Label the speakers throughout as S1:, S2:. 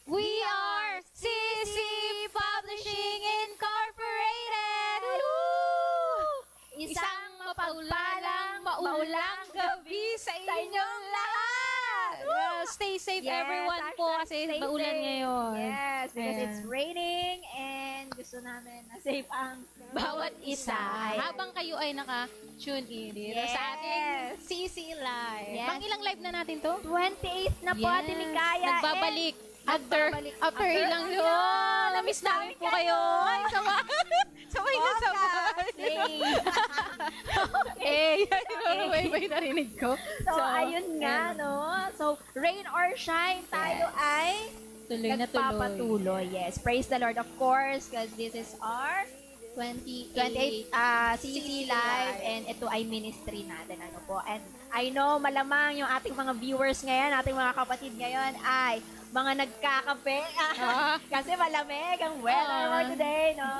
S1: We are CC Publishing Incorporated! Woo! Isang maulang gabi sa inyong lahat! Well, stay safe everyone po kasi maulan ngayon.
S2: Yes, because
S1: Yeah.
S2: it's raining and gusto namin na safe ang
S1: Bawat isa. Habang kayo ay naka-tune in dito sa ating CC Live.
S2: Yes.
S1: Pang ilang live na natin to?
S2: 28th na po, Ate Mikaya.
S1: Nagbabalik.
S2: Nagbabalik.
S1: After ilang yun. Namiss namin po kayo. Ay, sabay na sabay. May narinig ko.
S2: So, ayun nga, no? So, rain or shine, tayo ay
S1: Tuloy na tuloy.
S2: nagpapatuloy. Yes, praise the Lord, of course, because this is our 28 CC Live and ito ay ministry natin. Ano po? And I know, malamang yung ating mga viewers ngayon, ating mga kapatid ngayon ay mga nagkakape. Kasi malamig ang weather for today, no?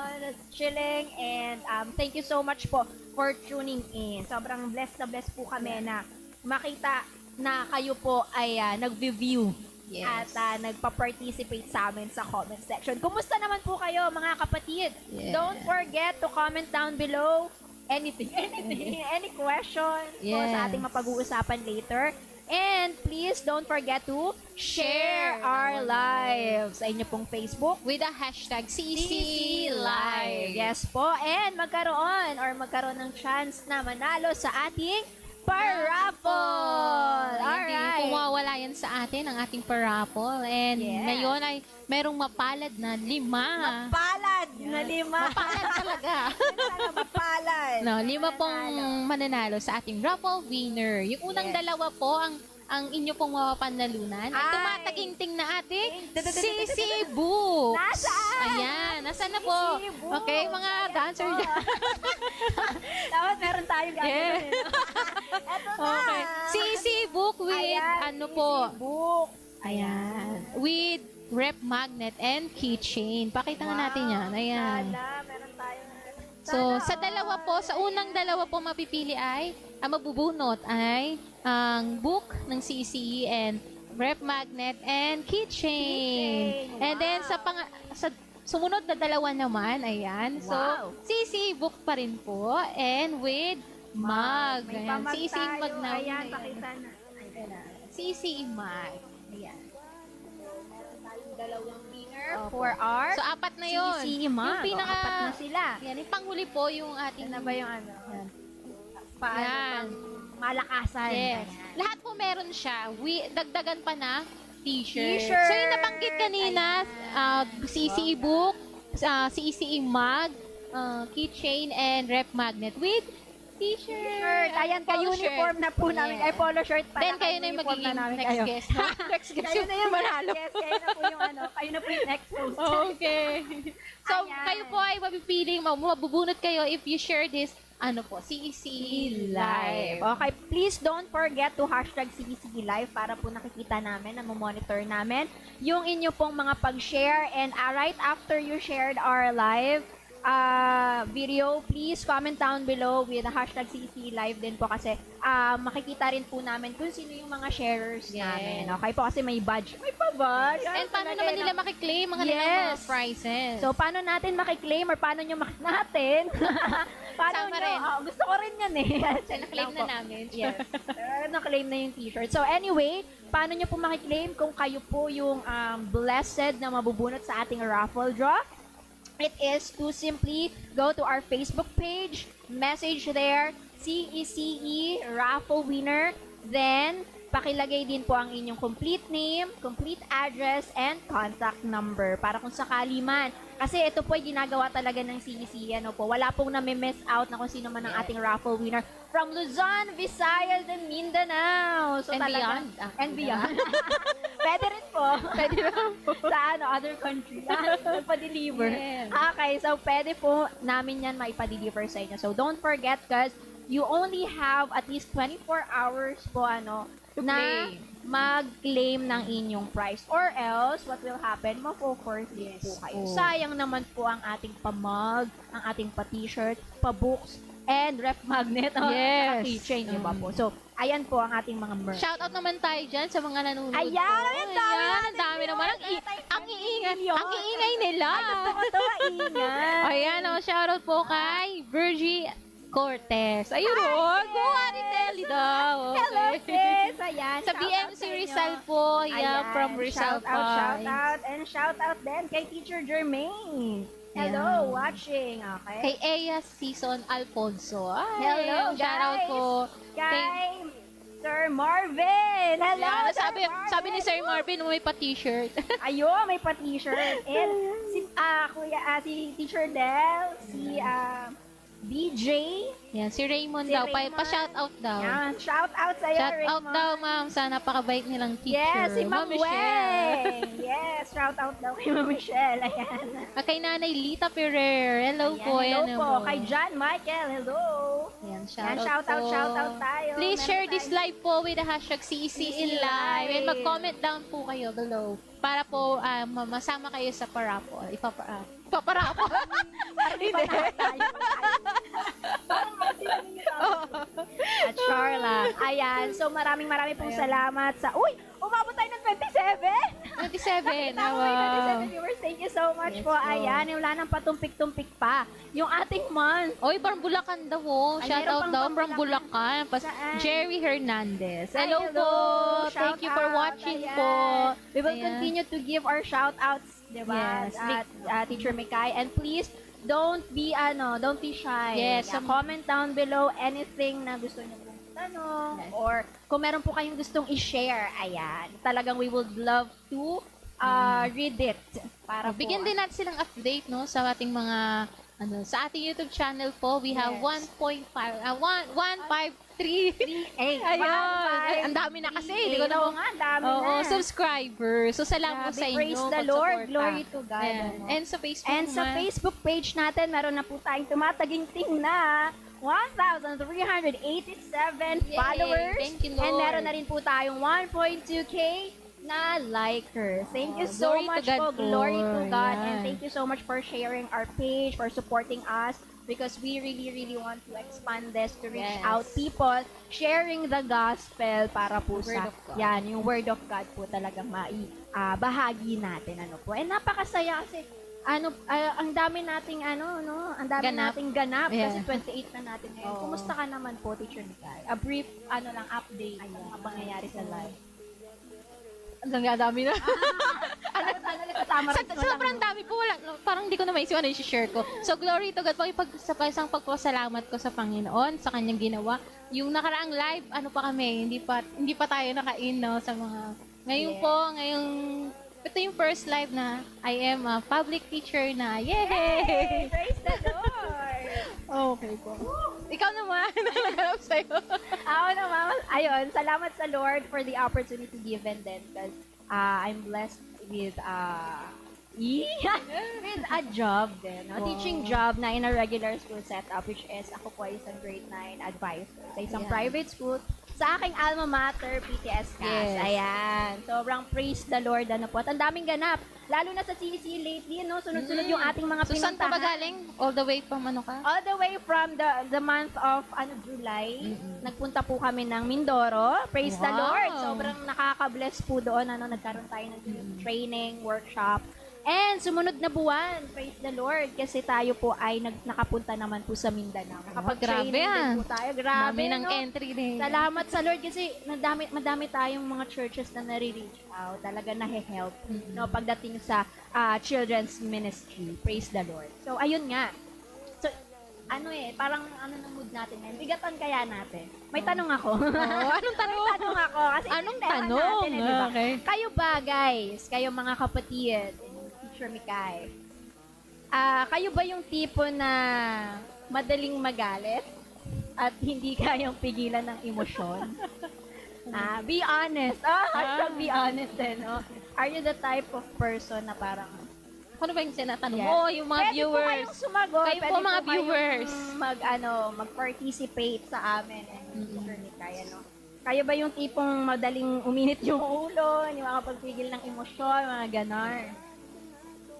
S2: Chilling. And thank you so much po for tuning in. Sobrang blessed na blessed po kami na makita na kayo po ay nag-view.
S1: Yes.
S2: At nagpa-participate sa amin sa comment section. Kumusta naman po kayo, mga kapatid?
S1: Yes.
S2: Don't forget to comment down below anything, any question po sa ating mapag-uusapan later. And please don't forget to share our live sa inyo pong Facebook
S1: With the hashtag CC Live.
S2: Yes po. And magkaroon ng chance na manalo sa ating paraffle.
S1: Hindi
S2: Alright.
S1: pumawala yan sa atin, ang ating paraffle. And
S2: Yes.
S1: ngayon ay merong mapalad na 5.
S2: Mapalad na 5.
S1: Mapalad talaga.
S2: Mapalad.
S1: No, 5 pong mananalo sa ating raffle winner. Yung unang
S2: Yes.
S1: dalawa po ang inyo pong mapapanalunan ay
S2: Ay.
S1: tumataginting na ating CC Books.
S2: Nasaan?
S1: Ayan, nasaan na po?
S2: CC Books.
S1: Okay, mga dancer dyan.
S2: Dapat meron tayong gagawin. Eto na.
S1: Okay. CC Book with
S2: Ayan,
S1: ano po?
S2: Book.
S1: Ayan. With rep magnet and keychain. Pakita nga natin yan. Ayan.
S2: Sana, meron tayong...
S1: So, sa dalawa po, sa unang dalawa po mapipili ay, ang mabubunot ay ang book ng CCE and rep magnet and keychain.
S2: Keychain.
S1: And then sa sumunod na dalawa naman, ayan. So,
S2: Wow.
S1: CCE book pa rin po and with mug.
S2: May
S1: Ayan.
S2: pamag
S1: CCE
S2: tayo.
S1: mug na.
S2: Ayan, pakita na. Ayan na.
S1: CCE mug. Ayan.
S2: Tayong dalawang winner
S1: Opo.
S2: for our
S1: So, apat na yun.
S2: CCE mug.
S1: Yung pinaka,
S2: Apat na sila.
S1: yan, yung panghuli po yung ating,
S2: Yan na ba yung ano?
S1: Yan.
S2: Paano
S1: Yan.
S2: bang malakasan?
S1: Yes.
S2: Ayan.
S1: Lahat po meron siya. Dagdagan pa na t-shirt.
S2: T-shirt.
S1: So, yung nabanggit kanina, CCE book, CCE mug, keychain, and rep magnet with t-shirt.
S2: Shirt. Ayan,
S1: Polo
S2: ka-uniform
S1: shirt.
S2: na po namin.
S1: Yes.
S2: Ay, polo shirt pala.
S1: Then, kayo na yung
S2: Ka-uniform
S1: magiging
S2: namin
S1: next
S2: kayo.
S1: guest. No? Next guest.
S2: Kayo na yung
S1: manalo.
S2: Yes, kayo na po yung ano. Kayo na po yung next host.
S1: Okay. So,
S2: Ayan.
S1: kayo po ay mapipiling, mabubunot kayo if you share this, CC Live.
S2: Okay, please don't forget to hashtag CBC Live para po nakikita namin, monitor namin yung inyo pong mga pag-share. And right after you shared our live video, please comment down below with the hashtag CC Live din po kasi makikita rin po namin kung sino yung mga sharers
S1: Yes.
S2: namin. Okay po kasi may badge. May pa-badge.
S1: And paano naman nila makiklaim ang kanilang mga
S2: Yes.
S1: prizes?
S2: So, paano natin makiklaim or paano nyo natin? paano
S1: Sama
S2: nyo?
S1: rin.
S2: Gusto ko rin yan eh.
S1: Na-claim na namin.
S2: Yes. Na-claim na yung t-shirt. So, anyway, paano nyo po makiklaim kung kayo po yung blessed na mabubunot sa ating raffle draw? It is to simply go to our Facebook page, message there, CECE Raffle Winner, then pakilagay din po ang inyong complete name, complete address, and contact number para kung sakali man. Kasi ito po ay ginagawa talaga ng CECE, ano po. Wala pong nami-miss out na kung sino man ang ating raffle winner from Luzon, Visayas, and Mindanao. So,
S1: And
S2: talaga,
S1: beyond.
S2: And beyond. Pwede rin po. Pwede rin po. Sa other country. Pa-deliver.
S1: Yes.
S2: Okay, so pwede po namin yan maipa-deliver sa inyo. So, don't forget guys, you only have at least 24 hours po
S1: To
S2: na
S1: claim.
S2: mag-claim ng inyong price. Or else, what will happen? Mafo-forfeit po kayo.
S1: po.
S2: Sayang naman po ang ating pamag, ang ating pa-t-shirt, pa-books, and ref magnet,
S1: Yes.
S2: keychain, di ba po? So, ayan po ang ating mga merch.
S1: Shoutout naman tayo dyan sa mga nanonood
S2: Ayan,
S1: po.
S2: ang dami
S1: Ayan,
S2: natin
S1: dami
S2: yun.
S1: naman. Ang iingay nila.
S2: Ito, ingat.
S1: Ayan, shoutout po kay Virgie Cortez. Ayun o, Guha ni Telly daw.
S2: Hello, sis. Ayan,
S1: Sa
S2: shout out
S1: BMC
S2: sa inyo.
S1: Rizal po.
S2: Ayan,
S1: Yeah, from Rizal
S2: shout out, and shout out din kay Teacher Jermaine. Hello,
S1: Ayan.
S2: watching, okay?
S1: Kay Eya Season Alfonso. Ay,
S2: Hello,
S1: shoutout
S2: guys.
S1: po.
S2: Kay Sir Marvin. Hello,
S1: Ayan,
S2: Sir
S1: sabi ni Sir
S2: Marvin.
S1: Marvin, may pa-t-shirt.
S2: Ayun, may pa-t-shirt. And si Teacher Del, si BJ.
S1: Yan, si Raymond
S2: Si
S1: daw.
S2: Raymond.
S1: Pa-shoutout daw.
S2: Yan, shout out sa'yo,
S1: Shoutout
S2: Raymond.
S1: daw, ma'am, sa napakabait nilang teacher.
S2: Yes, si Ma'am
S1: Michelle.
S2: Weng. Yes, shout out daw kay Ma'am Michelle. Ayan.
S1: Kay Nanay Lita Ferrer. Hello
S2: Ayan,
S1: po.
S2: hello
S1: Ayan
S2: po.
S1: po.
S2: Kay John Michael, hello.
S1: Ayan,
S2: Yan,
S1: shout
S2: shout out tayo.
S1: Please
S2: Meron
S1: share this
S2: tayong-
S1: live po with the hashtag CEC in live. And mag-comment down po kayo below para po masama kayo sa parapol. Ipaparapol. Hindi.
S2: At Charla. Ayan. So, maraming pong salamat sa... Uy! Umabot tayo ng 27!
S1: 27.
S2: Tama
S1: Wow.
S2: yung 27 viewers. Thank you so much
S1: Yes
S2: po.
S1: po.
S2: Ayan. Yung wala nang patumpik-tumpik pa. Yung ating month.
S1: Oy, from Bulacan daw.
S2: Ay,
S1: Shout
S2: meron
S1: out
S2: pang
S1: daw
S2: from
S1: from Bulacan.
S2: Saan?
S1: Jerry Hernandez.
S2: Ay,
S1: Hello po.
S2: Shout
S1: Thank you for
S2: out.
S1: watching
S2: Ayan.
S1: po.
S2: We will
S1: Ayan.
S2: continue to give our shout outs, diba?
S1: Yes.
S2: At Teacher Mikay. And please, don't be shy.
S1: Yes.
S2: Yeah, comment down below anything na gusto niyo pong tanong
S1: Yes.
S2: or kung meron po kayong gustong i-share, ayan. Talagang we would love to read it para po.
S1: Bigyan din natin silang update no sa ating mga sa ating YouTube channel po. We have
S2: Yes.
S1: 153. Ayun. Ang dami na kasi. Hindi ko na
S2: nga, ang dami
S1: Oo,
S2: na.
S1: subscribers. So, salamat po
S2: Grabe,
S1: sa inyo.
S2: praise the Lord,
S1: pagsuporta.
S2: glory to God.
S1: Ayan.
S2: ano.
S1: And sa Facebook
S2: And sa
S1: naman.
S2: Facebook page natin, meron na po tayong tumataginting na 1,387
S1: Yay!
S2: followers.
S1: Thank you, Lord.
S2: And meron na rin po tayong 1.2K na likers. Thank you so
S1: Glory to
S2: much
S1: God
S2: po.
S1: po.
S2: Glory to God.
S1: Yan.
S2: And thank you so much for sharing our page, for supporting us, because we really want to expand this to reach
S1: Yes.
S2: out people, sharing the gospel para po
S1: Word
S2: sa,
S1: of God.
S2: yan, yung word of God po talagang bahagi natin, po. And napakasaya kasi, ang dami nating, ang dami
S1: Ganap.
S2: nating ganap,
S1: Yeah.
S2: kasi 28 na natin ngayon.
S1: Oo.
S2: Kumusta ka naman po, Teacher Mikay? A brief, update, ng mga pangyayari sa live.
S1: Ang dami na. Sobrang
S2: dami.
S1: dami po. Parang hindi ko na maisip ano yung share ko. So, glory to God po. Sa isang pagpasalamat ko sa Panginoon, sa kanyang ginawa. Yung nakaraang live, pa kami, hindi pa tayo nakain, no, sa mga... Ngayon
S2: Yes.
S1: po, ito yung first live na I am a public teacher na. Yay!
S2: Praise the Lord!
S1: Okay po. Ikaw naman, naganap sa'yo.
S2: Ako naman, ayun, salamat sa Lord for the opportunity given din because I'm blessed with with a job din, no?
S1: Wow.
S2: Teaching job na in a regular school setup, which is ako po isang grade 9 advisor sa isang
S1: Yeah.
S2: private school sa aking alma mater, PTS CAS.
S1: Yes.
S2: Ayan. Sobrang praise the Lord, po. At ang daming ganap. Lalo na sa CEC lately, no? Sunod-sunod yung ating mga
S1: So, saan ka ba
S2: pinuntahan.
S1: galing? All the way from ano ka?
S2: All the way from the month of July, nagpunta po kami ng Mindoro. Praise the
S1: Wow.
S2: Lord. Sobrang nakaka-bless po doon. Nagkaroon tayo ng training, workshop. And sumunod na buwan, praise the Lord, kasi tayo po ay nakapunta naman po sa Mindanao. Nakapag-training
S1: grabe,
S2: din po tayo. Grabe,
S1: Dami ng
S2: no?
S1: entry din.
S2: Salamat sa Lord kasi madami tayong mga churches na nare-reach out. Talaga nahe-help no, pagdating sa children's ministry. Praise the Lord. So, ayun nga. So, parang ng mood natin ngayon. Bigatan kaya natin. May tanong ako.
S1: Anong tanong?
S2: May tanong ako. Kasi
S1: Anong
S2: tindahan
S1: tanong?
S2: Natin, diba?
S1: Okay.
S2: Kayo ba, guys? Kayo mga kapatid, Teacher Mikay, kayo ba yung tipo na madaling magalit at hindi kayang pigilan ng emosyon? Be honest. Hashtag be honest din. No? Are you the type of person na parang
S1: Ano ba yung sinatanong
S2: Yes.
S1: mo? Yung mga
S2: Pwede
S1: viewers.
S2: po kayong sumagot.
S1: Kayo po,
S2: Pwede
S1: mga
S2: kayong
S1: viewers.
S2: mag-participate sa amin. Kaya, no? Kayo ba yung tipong madaling uminit yung ulo, hindi makapagpigil ng emosyon, mga ganar?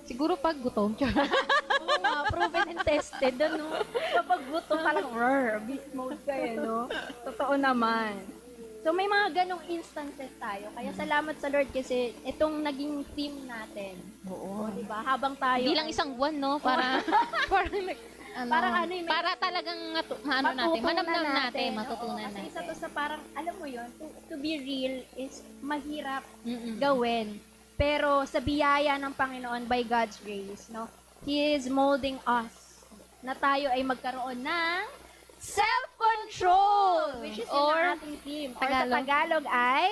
S1: Siguro pag gutom.
S2: Oo nga, proven and tested, ano? Kapag gutom, parang, beast mode ka, no? Totoo naman. So, may mga ganong instances tayo. Kaya salamat sa Lord kasi itong naging theme natin.
S1: Oo.
S2: Di ba? Habang tayo
S1: Hindi lang
S2: ay-
S1: isang buwan, no? Para,
S2: Parang ano yung may-
S1: para talagang natin,
S2: matutunan
S1: manamnam natin,
S2: Oo,
S1: matutunan
S2: kasi
S1: natin.
S2: isa to sa parang, alam mo yun, to be real is mahirap
S1: Mm-mm.
S2: gawin. Pero sa biyaya ng Panginoon, by God's grace, no, He is molding us na tayo ay magkaroon ng self-control, which is
S1: Or
S2: yung ating theme. Or sa
S1: Tagalog.
S2: Tagalog ay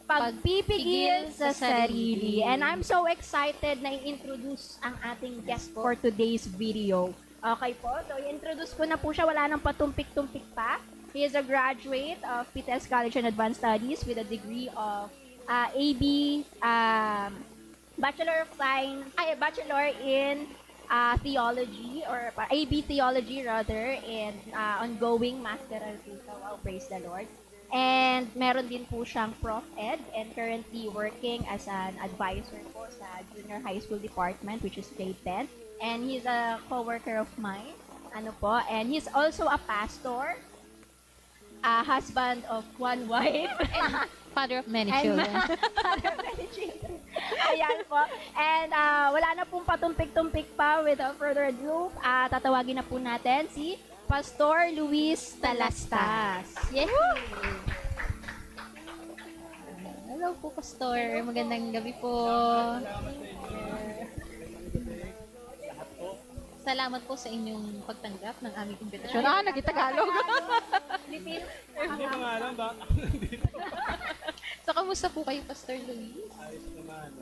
S2: pagpipigil sa sarili. And I'm so excited na i-introduce ang ating guest for today's video. Okay po, so i-introduce ko na po siya, wala nang patumpik-tumpik pa. He is a graduate of PTS College and Advanced Studies with a degree of AB, Bachelor of Science, Bachelor in Theology, or AB Theology rather, and ongoing Masteral Thesis. Wow, praise the Lord. And meron din po siyang Prof. Ed and currently working as an advisor po sa Junior High School Department, which is grade 10. And he's a co-worker of mine. Ano po, and he's also a pastor, a husband of one wife,
S1: Father of many
S2: and
S1: children.
S2: father of many children. Ayan po. And wala na pong patumpik-tumpik pa. Without further ado, tatawagin na po natin si Pastor Luis Talastas. Yes.
S1: Hello po, Pastor. Magandang gabi po. Salamat po sa inyong pagtanggap ng aming imbitasyon. Nagitagalog.
S2: Filipino.
S3: Hindi ko nga alam ba?
S1: So, kamusta po kayo, Pastor Luis?
S3: Ayos naman.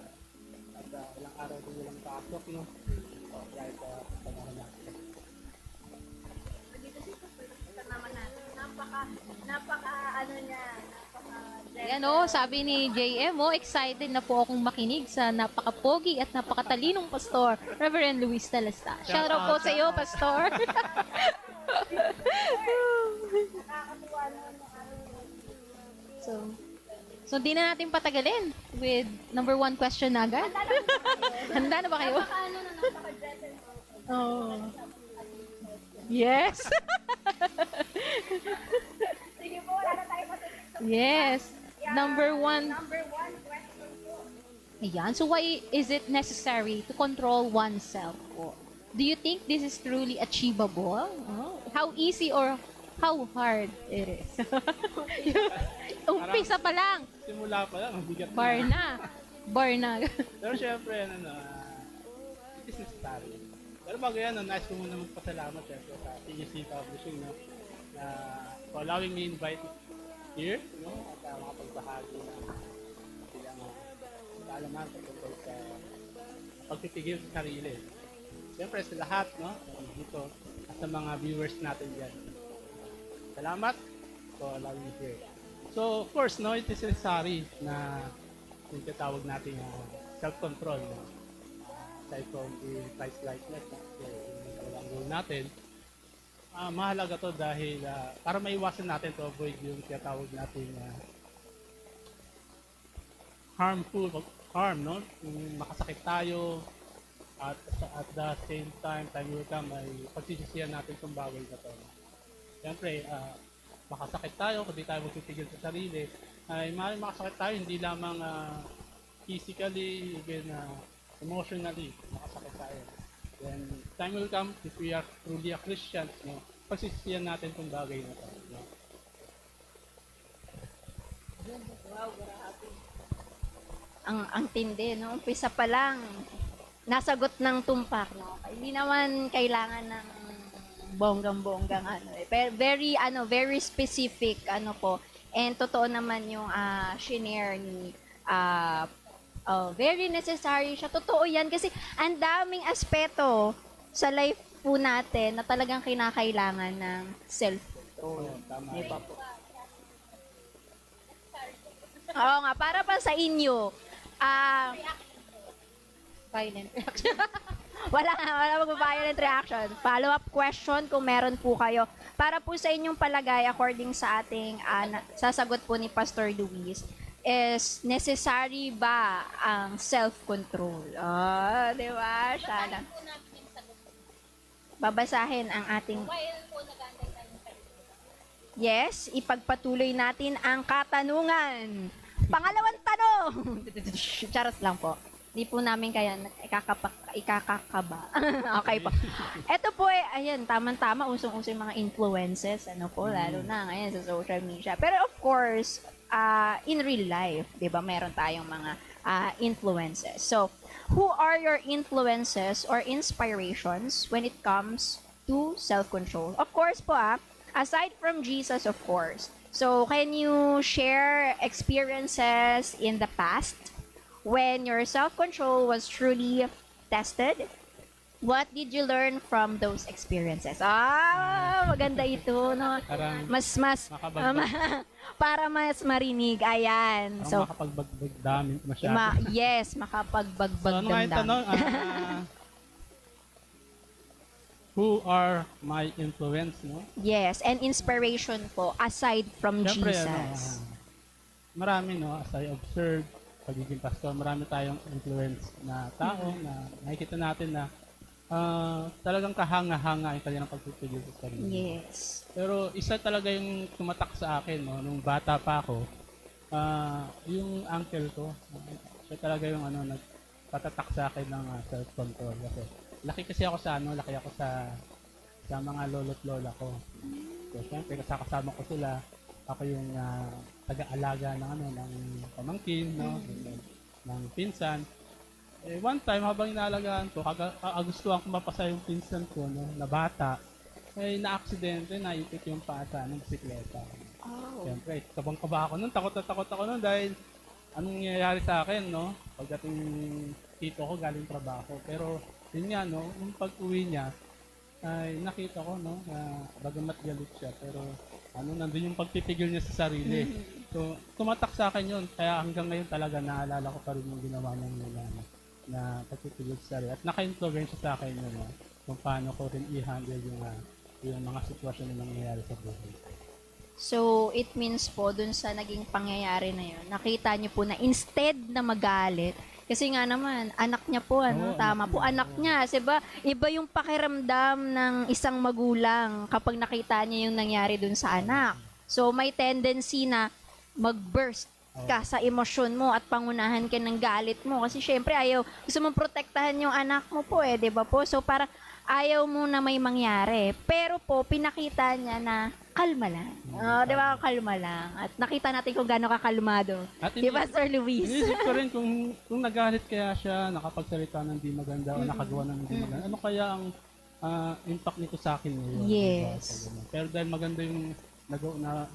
S3: At ilang araw din walang pasok, no? So, kahit panahon natin.
S2: Dito si Pastor, nakita naman natin. Napaka, ano niya,
S1: Ayan o, sabi ni JM, excited na po akong makinig sa napaka-pogi at napakatalinong pastor, Reverend Luis Talastas. Shout out po sa iyo, Pastor. So di na natin patagalin with number 1 question na agad. Handa na ba kayo?
S2: Ano na napaka-dressing.
S1: Oh. Yes.
S2: Sige po, wala na tayo matutunan.
S1: Yes. Number 1.
S2: Number 1 question po.
S1: Ayan. So why is it necessary to control oneself po? Do you think this is truly achievable? Oh. How easy or how hard it is? Umpisa pa lang.
S3: Simula pa lang, ang bigat
S1: Bar
S3: na.
S1: na. Bar na.
S3: Pero syempre, ano na, it is necessary. Pero bago yan, nais ko muna magpasalamat syempre sa TGC Publishing, no? Na for allowing me invite here, no? At makapagbahagi ng ilang kaalaman tungkol sa pagpipigil sa sarili. Siyempre sa lahat, no? Dito, at sa mga viewers natin dyan. Salamat for allowing me here. So, of course, no, it is necessary na yung tatawag natin self-control. No? Aside from the Christ likeness, yung goal natin, mahalaga to dahil para maiwasan natin to avoid yung tatawag natin harm, no? Yung makasakit tayo, at the same time will come ay pagsisisihan natin itong bagay na to. Siyempre, makasakit tayo kung di tayo magpipigil sa sarili. Ay makasakit tayo hindi lamang physically, even emotionally, makasakit tayo. Then, time will come if we are truly a Christian, no? Pagsisisihan natin itong bagay na to. No?
S2: Wow, grabe. Ang tindi, no? Umpisa pa lang, nasagot ng tumpak, no? Hindi naman kailangan ng bonggang-bonggang ano eh. Pero very specific ano po. And totoo naman yung shinare ni very necessary siya. Totoo yan kasi ang daming aspeto sa life po natin na talagang kinakailangan ng self-control.
S3: Oh, tama.
S2: Di ba po? Oo nga, para pa sa inyo.
S1: Violent reaction.
S2: Wala mag-violent reaction. Follow-up question kung meron po kayo. Para po sa inyong palagay, according sa ating sasagot po ni Pastor Luis, is necessary ba ang self-control? Di ba? Siya lang. Babasahin ang ating... Yes, ipagpatuloy natin ang katanungan. Pangalawang tanong. Charas lang po. Di po namin kaya ikakakaba. Okay po. Ito po ayan, tamang-tama, usong-uso yung mga influences, lalo na ngayon sa social media. Pero of course, in real life, di ba, meron tayong mga influences. So, who are your influences or inspirations when it comes to self-control? Of course po, aside from Jesus, of course. So, can you share experiences in the past when your self-control was truly tested? What did you learn from those experiences? Maganda ito, no?
S3: Parang
S2: Mas
S3: makabagbag.
S2: para mas marinig. Ayan.
S3: Parang
S2: So,
S3: makapagbagbag damin masyado.
S2: yes,
S3: So,
S2: makapagbagbag
S3: ano nga yung tanong? Who are my influence, no?
S2: Yes, and inspiration po aside from
S3: Siyempre,
S2: Jesus.
S3: marami, no? As I observe, pagiging pastor, marami tayong influence na tao na nakikita natin na talagang kahanga-hanga yung kanilang pagpipigil sa sarili.
S2: Yes.
S3: Pero isa talaga yung tumatak sa akin, no? Nung bata pa ako, yung uncle ko, siya talaga yung nagpatatak sa akin ng self-control. Laki kasi ako laki ako sa mga lolo't lola ko. So, syempre, kasama ko sila. Ako yung taga-alaga ng pamangkin, no? Ng pinsan. One time, habang inaalagaan ko, gustuhan ko mapasa yung pinsan ko, no? Na bata. Na-aksidente, naipit yung paa ng bisikleta. Siyempre, kabang-kaba ako nun. Takot ako nun dahil anong nangyayari sa akin, no? Pagdating tito ko, galing trabaho. Pero, yun nga, no? Yung pag-uwi niya, ay nakita ko, no? Na bagamat galit siya, pero nandun yung pagpipigil niya sa sarili. So, tumatak sa akin yun. Kaya hanggang ngayon talaga naalala ko pa rin yung ginawa niya na pagpipigil sa sarili. At naka-influence sa akin yun, no? Kung paano ko rin i-handle yung mga sitwasyon na nangyayari sa buhay.
S2: So, it means po, dun sa naging pangyayari na yun, nakita niyo po na instead na magalit, kasi nga naman, anak niya po, tama po, anak niya. Diba? Iba yung pakiramdam ng isang magulang kapag nakita niya yung nangyari dun sa anak. So, may tendency na mag-burst ka sa emosyon mo at pangunahan ka ng galit mo. Kasi syempre, gusto mong protektahan yung anak mo po diba po? So, parang ayaw mo na may mangyari. Pero po, pinakita niya na kalma lang. Di ba? Kalma lang. At nakita natin kung gaano kakalmado. Di ba, Sir Luis?
S3: Inisip ko rin kung nagalit kaya siya, nakapagsalita ng di maganda o nakagawa ng di maganda. Ano kaya ang impact nito sa akin ngayon?
S2: Yes.
S3: Diba? Pero dahil maganda yung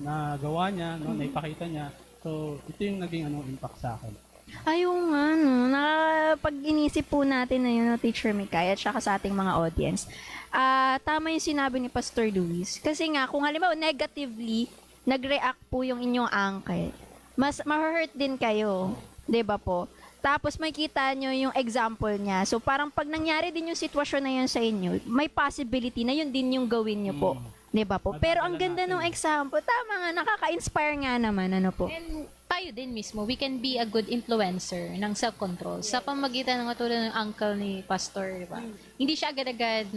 S3: nagawa niya, no, naipakita niya, so ito yung naging impact sa akin.
S2: Ayun nga, no. Pag inisip po natin na yun, Teacher Mikay, at saka sa ating mga audience, tama yung sinabi ni Pastor Luis. Kasi nga, kung halimbawa negatively, nag-react po yung inyong uncle, mas ma-hurt din kayo. Diba po? Tapos may kita nyo yung example niya. So parang pag nangyari din yung sitwasyon na yun sa inyo, may possibility na yun din yung gawin nyo po. Diba po? Pero ang ganda ng example, tama nga, nakaka-inspire nga naman, po.
S1: And tayo din mismo, we can be a good influencer ng self-control sa pamagitan ng katulad ng uncle ni Pastor, di ba? Hindi siya agad-agad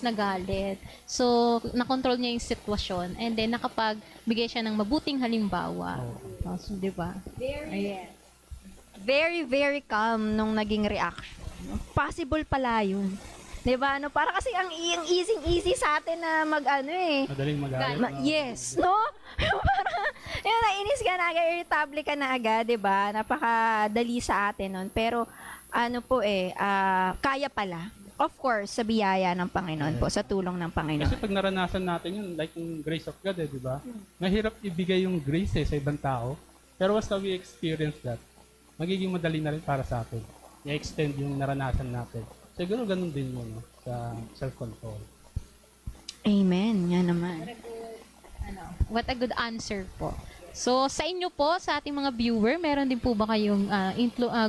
S1: nagalit. So, nakontrol niya yung sitwasyon and then nakapagbigay siya ng mabuting halimbawa. So, di ba?
S2: Very, very calm nung naging reaction. Possible pala yun. Diba? Para kasi ang easy sa atin na
S3: Madaling magalit.
S2: Yes, no? Parang, nainis ka na agad, irritable ka na agad, diba? Napakadali sa atin nun. Pero, kaya pala. Of course, sa biyaya ng Panginoon po, sa tulong ng Panginoon.
S3: Kasi pag naranasan natin yun, like yung grace of God, di ba? Mahirap ibigay yung grace sa ibang tao. Pero once we experience that, magiging madali na rin para sa atin. I-extend yung naranasan natin. Siguro ganun din yun, sa self-control.
S2: Amen. Yan naman.
S1: What a good answer po. So, sa inyo po, sa ating mga viewer, meron din po ba kayong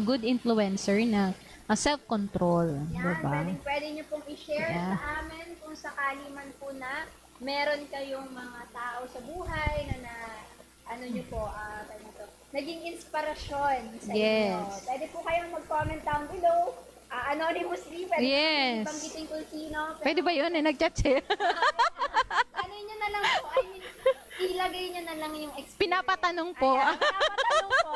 S1: good influencer na self-control,
S2: Yan,
S1: diba?
S2: pwede nyo pong i-share
S1: Yeah.
S2: sa amin kung sakali man po na meron kayong mga tao sa buhay na ano nyo po, naging inspirasyon sa inyo.
S1: Yes.
S2: Pwede po kayong mag-comment down below. Anonymously, pwede
S1: Yes.
S2: banggitin kung sino.
S1: Pwede ba yun? Nag-chat siya.
S2: Ano nyo na lang po, ilagay nyo na lang yung experience.
S1: Pinapatanong po.
S2: Pinapatanong po.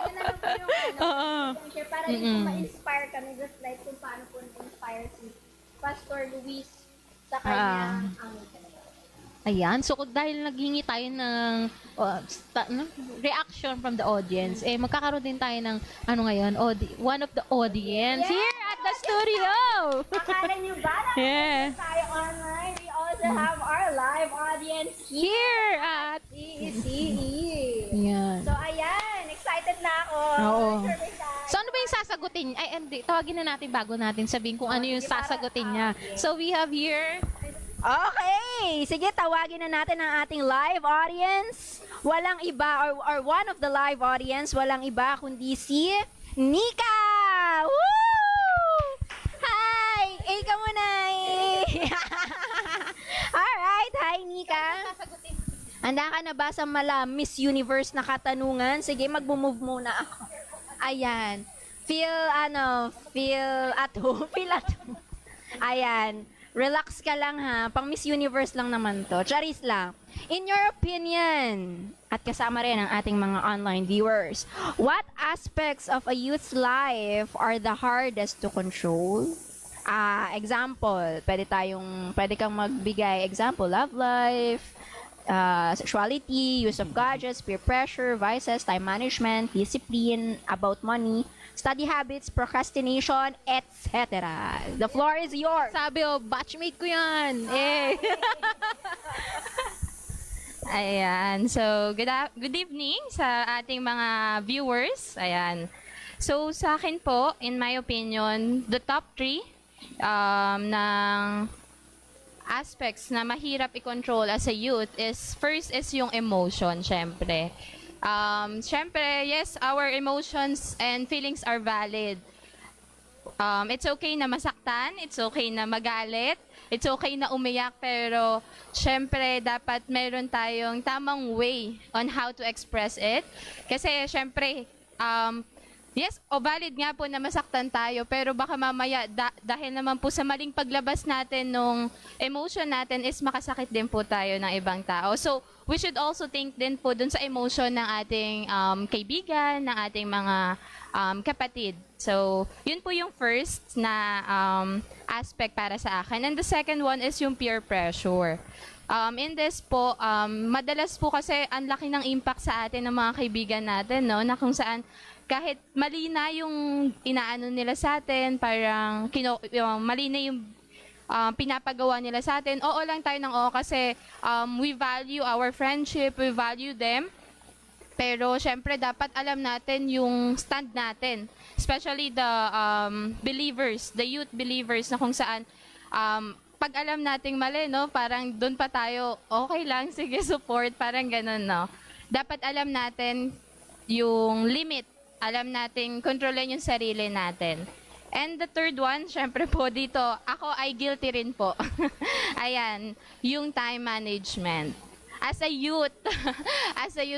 S2: Yun na lang po yung
S1: Oo.
S2: share para rin po ma-inspire kami just like kung paano po na-inspire si Pastor Luis sa kanyang
S1: Ayan, so dahil naghingi tayo ng reaction from the audience, magkakaroon din tayo ng, ngayon, one of the audience here at the studio!
S2: Akala nyo ba na
S1: Yeah.
S2: tayo online? We also have our live audience
S1: Here at...
S2: CECE.
S1: Ayan.
S2: So ayan, excited na ako.
S1: Oo.
S2: Super excited.
S1: So ano ba yung sasagutin? Hindi, tawagin na natin bago natin sabihin kung ano yung sasagutin niya. So we have here...
S2: Okay, sige, tawagin na natin ang ating live audience. Walang iba, or one of the live audience, walang iba kundi si Nika! Woo! Hi! Ikaw muna Alright, hi Nika. Handa ka na ba sa Miss Universe na katanungan? Sige, mag-move muna ako. Ayan. Feel at home. Feel at home. Ayan. Relax ka lang ha. Pang Miss Universe lang naman to. Charis lang. In your opinion, at kasama rin ang ating mga online viewers, what aspects of a youth's life are the hardest to control? Example, pwede kang magbigay example, love life, sexuality, use of gadgets, peer pressure, vices, time management, discipline, about money, study habits, procrastination, etc. The floor is yours.
S1: Sabi batchmate ko yan.
S4: Ayan. So, good evening sa ating mga viewers. Ayan. So, sa akin po, in my opinion, the top 3 ng aspects na mahirap i-control as a youth is, first is yung emotion, syempre. Syempre, yes, our emotions and feelings are valid. It's okay na masaktan, it's okay na magalit, it's okay na umiyak, pero syempre dapat meron tayong tamang way on how to express it. Kasi syempre, yes, valid nga po na masaktan tayo, pero baka mamaya dahil naman po sa maling paglabas natin nung emotion natin is makasakit din po tayo ng ibang tao. So, we should also think din po dun sa emotion ng ating kaibigan, ng ating mga kapatid. So, yun po yung first na aspect para sa akin. And the second one is yung peer pressure. In this po, madalas po kasi ang laki ng impact sa atin ng mga kaibigan natin, no? Na kung saan kahit mali na yung inaano nila sa atin, parang mali na yung pinapagawa nila sa atin, oo lang tayo ng oo kasi we value our friendship, we value them. Pero syempre dapat alam natin yung stand natin, especially the believers, the youth believers, na kung saan pag alam nating mali, no, parang doon pa tayo, okay lang, sige, support, parang ganun, no. Dapat alam natin yung limit, alam natin kontrolin yung sarili natin. And the third one, syempre po dito, ako ay guilty rin po. Ayan, yung time management. As a youth,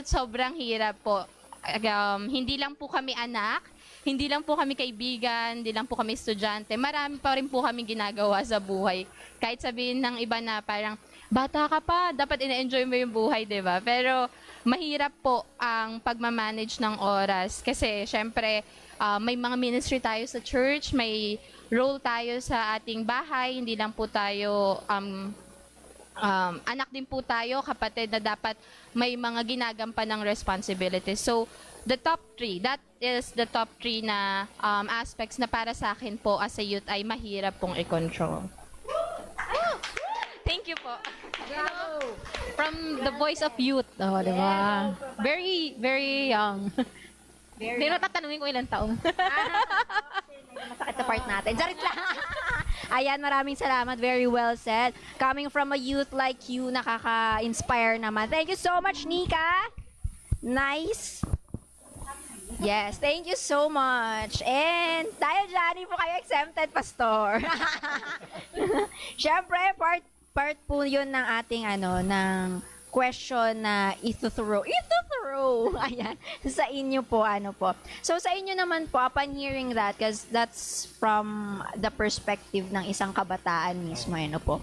S4: sobrang hirap po. Hindi lang po kami anak, hindi lang po kami kaibigan, hindi lang po kami estudyante. Marami pa rin po kami ginagawa sa buhay. Kahit sabihin ng iba na parang, bata ka pa, dapat ina-enjoy mo yung buhay, di ba? Pero mahirap po ang pagmamanage ng oras. Kasi syempre, may mga ministry tayo sa church, may role tayo sa ating bahay, hindi lang po tayo anak din po tayo, kapatid na dapat may mga ginagampan ng responsibilities. So, the top 3, that is the top 3 na aspects na para sa akin po as a youth ay mahirap pong i-control. Thank you po.
S1: From the voice of youth. Di ba? Very, very young. Hindi na tatanungin ko ilang taong.
S2: Masakit na part natin. Jarit lang. Ayan, maraming salamat. Very well said. Coming from a youth like you, nakaka-inspire naman. Thank you so much, Nika. Nice. Yes, thank you so much. And dahil dyan, hindi po kayo exempted, Pastor. Siyempre, part po yun ng ating ng question na ito-throw. Ayan. Sa inyo po, So, sa inyo naman po, upon hearing that, because that's from the perspective ng isang kabataan mismo, po.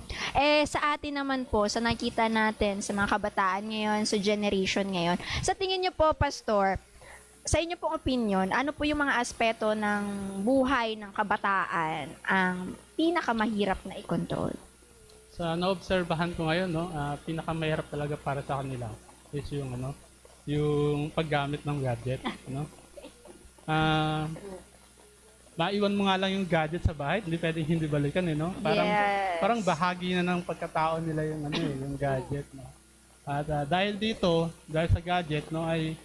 S2: Sa atin naman po, sa nakita natin sa mga kabataan ngayon, sa generation ngayon, sa tingin nyo po, Pastor, sa inyo pong opinion, ano po yung mga aspeto ng buhay ng kabataan ang pinakamahirap na i-control?
S3: Sa naobserbahan ko ngayon, pinakamahirap talaga para sa kanila is yung yung paggamit ng gadget, maiwan mo nga lang yung gadget sa bahay, hindi pwedeng hindi balikan, Parang
S2: Yes.
S3: parang bahagi na ng pagkatao nila yung yung gadget, At dahil sa gadget, ay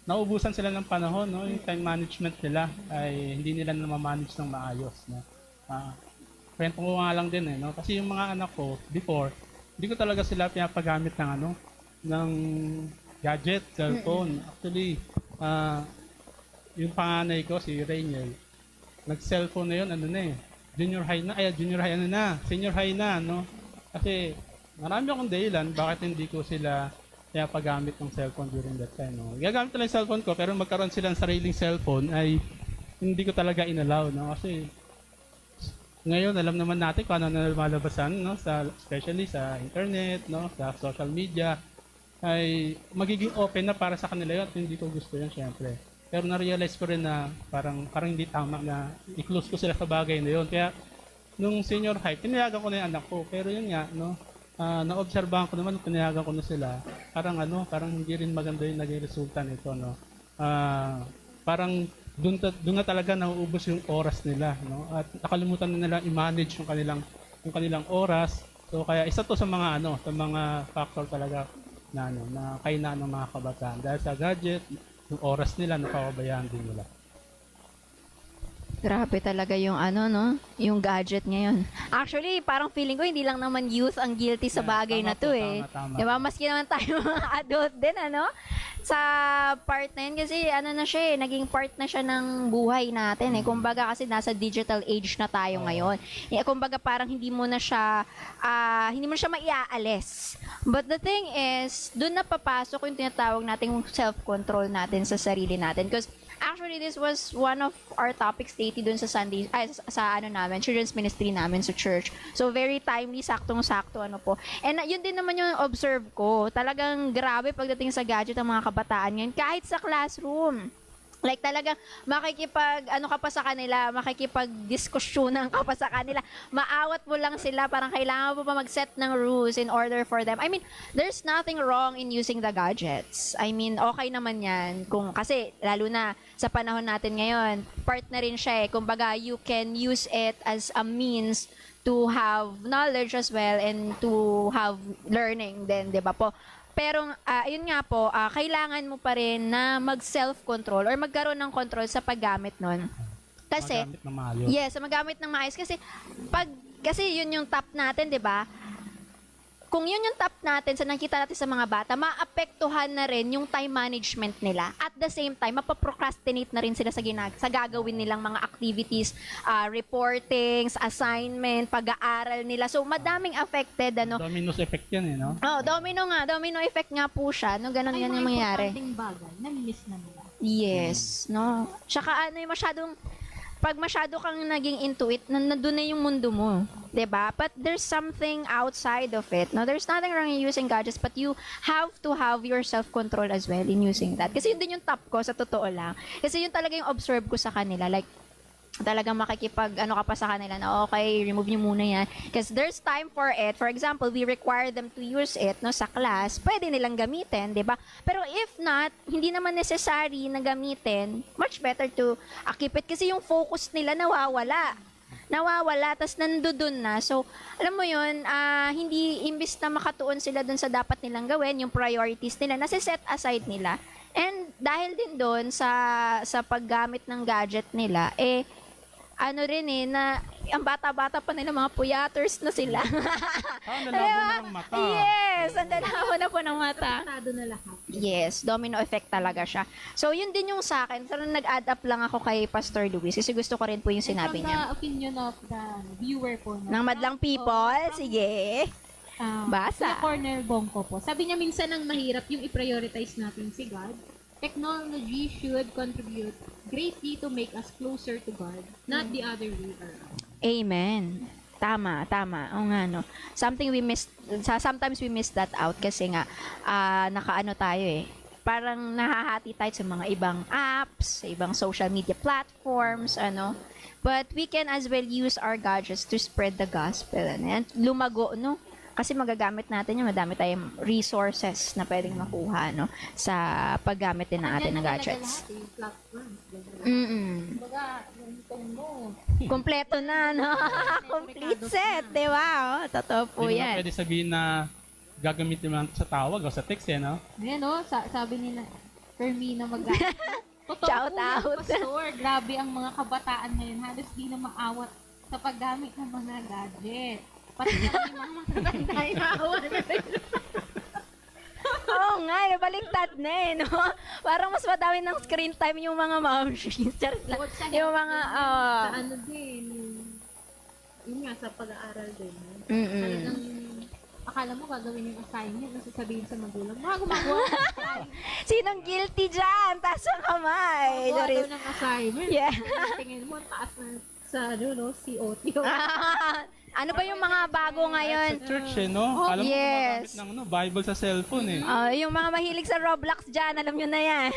S3: nauubusan sila ng panahon, Yung time management nila ay hindi nila na ma-manage ng maayos, kwento ko nga lang din kasi yung mga anak ko before, hindi ko talaga sila pinapagamit ng ng gadget, cellphone. Actually, yung panganay ko si Rainier, nag-cellphone na yun, senior high na, Kasi marami akong dahilan bakit hindi ko sila pinapagamit ng cellphone during that time, Gagamit lang yung cellphone ko, pero magkaroon sila ng sariling cellphone ay hindi ko talaga inallow, Kasi ngayon, alam naman natin kung ano na lumalabasan, especially sa internet, sa social media, ay magiging open na para sa kanila yun at hindi ko gusto yan, syempre. Pero na-realize ko rin na parang hindi tama na i-close ko sila sa bagay na yun. Kaya, nung senior high, pinayagan ko na yung anak ko. Pero yun nga, na-obserbahan ko naman, pinayagan ko na sila, parang hindi rin maganda yung naging resulta nito, Parang doon na talaga nauubos yung oras nila, At nakalimutan na nila i-manage yung kanilang oras. So kaya isa to sa mga sa mga factor talaga na kainaan ng mga kabataan dahil sa gadget, yung oras nila napapabayaan din nila.
S2: Grabe talaga yung yung gadget ngayon. Actually, parang feeling ko hindi lang naman youth ang guilty sa bagay
S3: Tama
S2: na to
S3: po,
S2: eh.
S3: tama.
S2: Diba? Maski naman tayo mga adult din, sa part na yun kasi na siya naging part na siya ng buhay natin eh. Kumbaga kasi nasa digital age na tayo ngayon. Kumbaga parang hindi mo na siya maiaalis. But the thing is, doon na papasok yung tinatawag nating self-control natin sa sarili natin. Because actually, this was one of our topics lately dun sa Sunday, sa children's ministry namin sa church. So, very timely, saktong-sakto, po. And yun din naman yung observe ko. Talagang grabe pagdating sa gadget ang mga kabataan ngayon. Kahit sa classroom. Like talagang ka pa sa kanila, makikipag-diskusyonan ka pa sa kanila. Maawat mo lang sila, parang kailangan mo pa mag-set ng rules in order for them. I mean, there's nothing wrong in using the gadgets. I mean, okay naman yan. Kasi, lalo na sa panahon natin ngayon, part na rin siya eh. Kumbaga, you can use it as a means to have knowledge as well and to have learning din, di ba po? Pero, yun nga po, kailangan mo pa rin na mag-self-control or magkaroon ng control sa paggamit nun. Kasi,
S3: Magamit ng maayos.
S2: yes, magamit ng maayos. Kasi yun yung top natin, di ba? Kung yun yung top natin sa nakita natin sa mga bata, maapektuhan na rin yung time management nila. At the same time, mapaprocrastinate na rin sila sa gagawin nilang mga activities, reportings, assignment, pag-aaral nila. So, madaming affected,
S3: Domino's effect yan,
S2: Oh, domino effect nga po siya. Ganon yan yung mangyayari.
S1: bagay, nami-miss na nila.
S2: Yes, Tsaka pag masyado kang naging into it, nandun na yung mundo mo. 'Di ba? But there's something outside of it. There's nothing wrong in using gadgets, but you have to have your self-control as well in using that. Kasi yun din yung top ko, sa totoo lang. Kasi yun talaga yung observe ko sa kanila. Like, talagang ka pa sa kanila na okay, remove nyo muna yan. Because there's time for it. For example, we require them to use it sa class. Pwede nilang gamitin, di ba? Pero if not, hindi naman necessary na gamitin, much better to keep it. Kasi yung focus nila nawawala, tas nandoon na. So, alam mo yun, hindi, imbis na makatuon sila dun sa dapat nilang gawin, yung priorities nila, nasi-set aside nila. And dahil din doon sa paggamit ng gadget nila, na ang bata-bata pa nila, mga puyaters na sila.
S3: Nalabo na ng mata.
S2: Yes, ang lalabo na po ng mata.
S1: Tado na lahat.
S2: Yes, domino effect talaga siya. So, yun din yung sa akin. So, nag-add up lang ako kay Pastor Luis kasi gusto ko rin po yung sinabi
S1: And from
S2: niya.
S1: the opinion of the viewer po.
S2: Ng madlang people, sige. Basa.
S1: Kuya Cornel Bongko po. Sabi niya minsan ang mahirap yung i-prioritize natin si God. Technology should contribute greatly to make us closer to God, not the other way around.
S2: Amen. Tama. O nga, no. Sometimes we miss that out kasi nga, nakaano tayo eh. Parang nahahati tayo sa mga ibang apps, sa ibang social media platforms, ano. But we can as well use our gadgets to spread the gospel. And lumago, no. Kasi magagamit natin yung madami tayong resources na pwedeng makuha, no, sa paggamit din ng ating na gadgets.
S1: Lahat, yung platforms. Kumbaga, yung phone mo.
S2: Kompleto na, no? Complete set, di ba? Oh, totoo po
S3: Hindi mo na
S2: yan.
S3: pwede sabihin na gagamitin mo lang sa tawag o sa text eh, no?
S1: Ayan o, sabi nila, Fermina mag Totoo
S2: Shout
S1: po yan,
S2: out.
S1: Pastor. Grabe ang mga kabataan ngayon. Halos di na maawat sa paggamit ng mga gadget. Pati na yung mga matatanda inaawat na rin.
S2: Oo nga, baliktad na eh, no? Parang mas madami ng screen time yung mga moms. Charot lang.
S1: Bukod sa
S2: Yung mga,
S1: sa ano din, yun nga, sa pag-aaral din. Talagang, akala mo gagawin yung assignment, sasabihin sa magulang, mga gumagawa ng assignment.
S2: Sinong guilty dyan? Taas ang kamay.
S1: Gumagawa
S2: Doris.
S1: daw ng assignment.
S2: Yeah.
S1: Tingin mo, taas na sa, COT.
S2: Ano ba yung mga bago ngayon?
S3: Sa church eh, no? Alam mo
S2: yes.
S3: gumagamit ng Bible sa cellphone eh.
S2: Yung mga mahilig sa Roblox dyan, alam nyo na yan.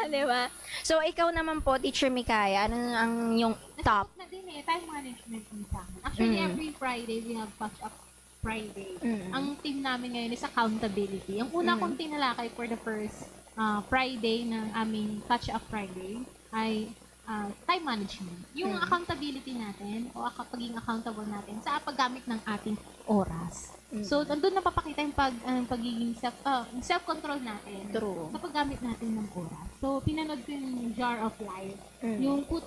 S2: Di ba? So, ikaw naman po, Teacher Mikaya, ano ang yung top?
S1: Na din eh, time management din sa akin. Actually, every Friday, we have Catch Up Friday. Ang team namin ngayon is accountability. Ang una kong tinalakay for the first Friday ng aming Catch Up Friday ay time management. Yung accountability natin o pagiging accountable natin sa paggamit ng ating oras. So, doon napapakita yung pagiging self-control natin
S2: True.
S1: sa paggamit natin ng oras. So, pinanood ko yung Jar of Life. Yung put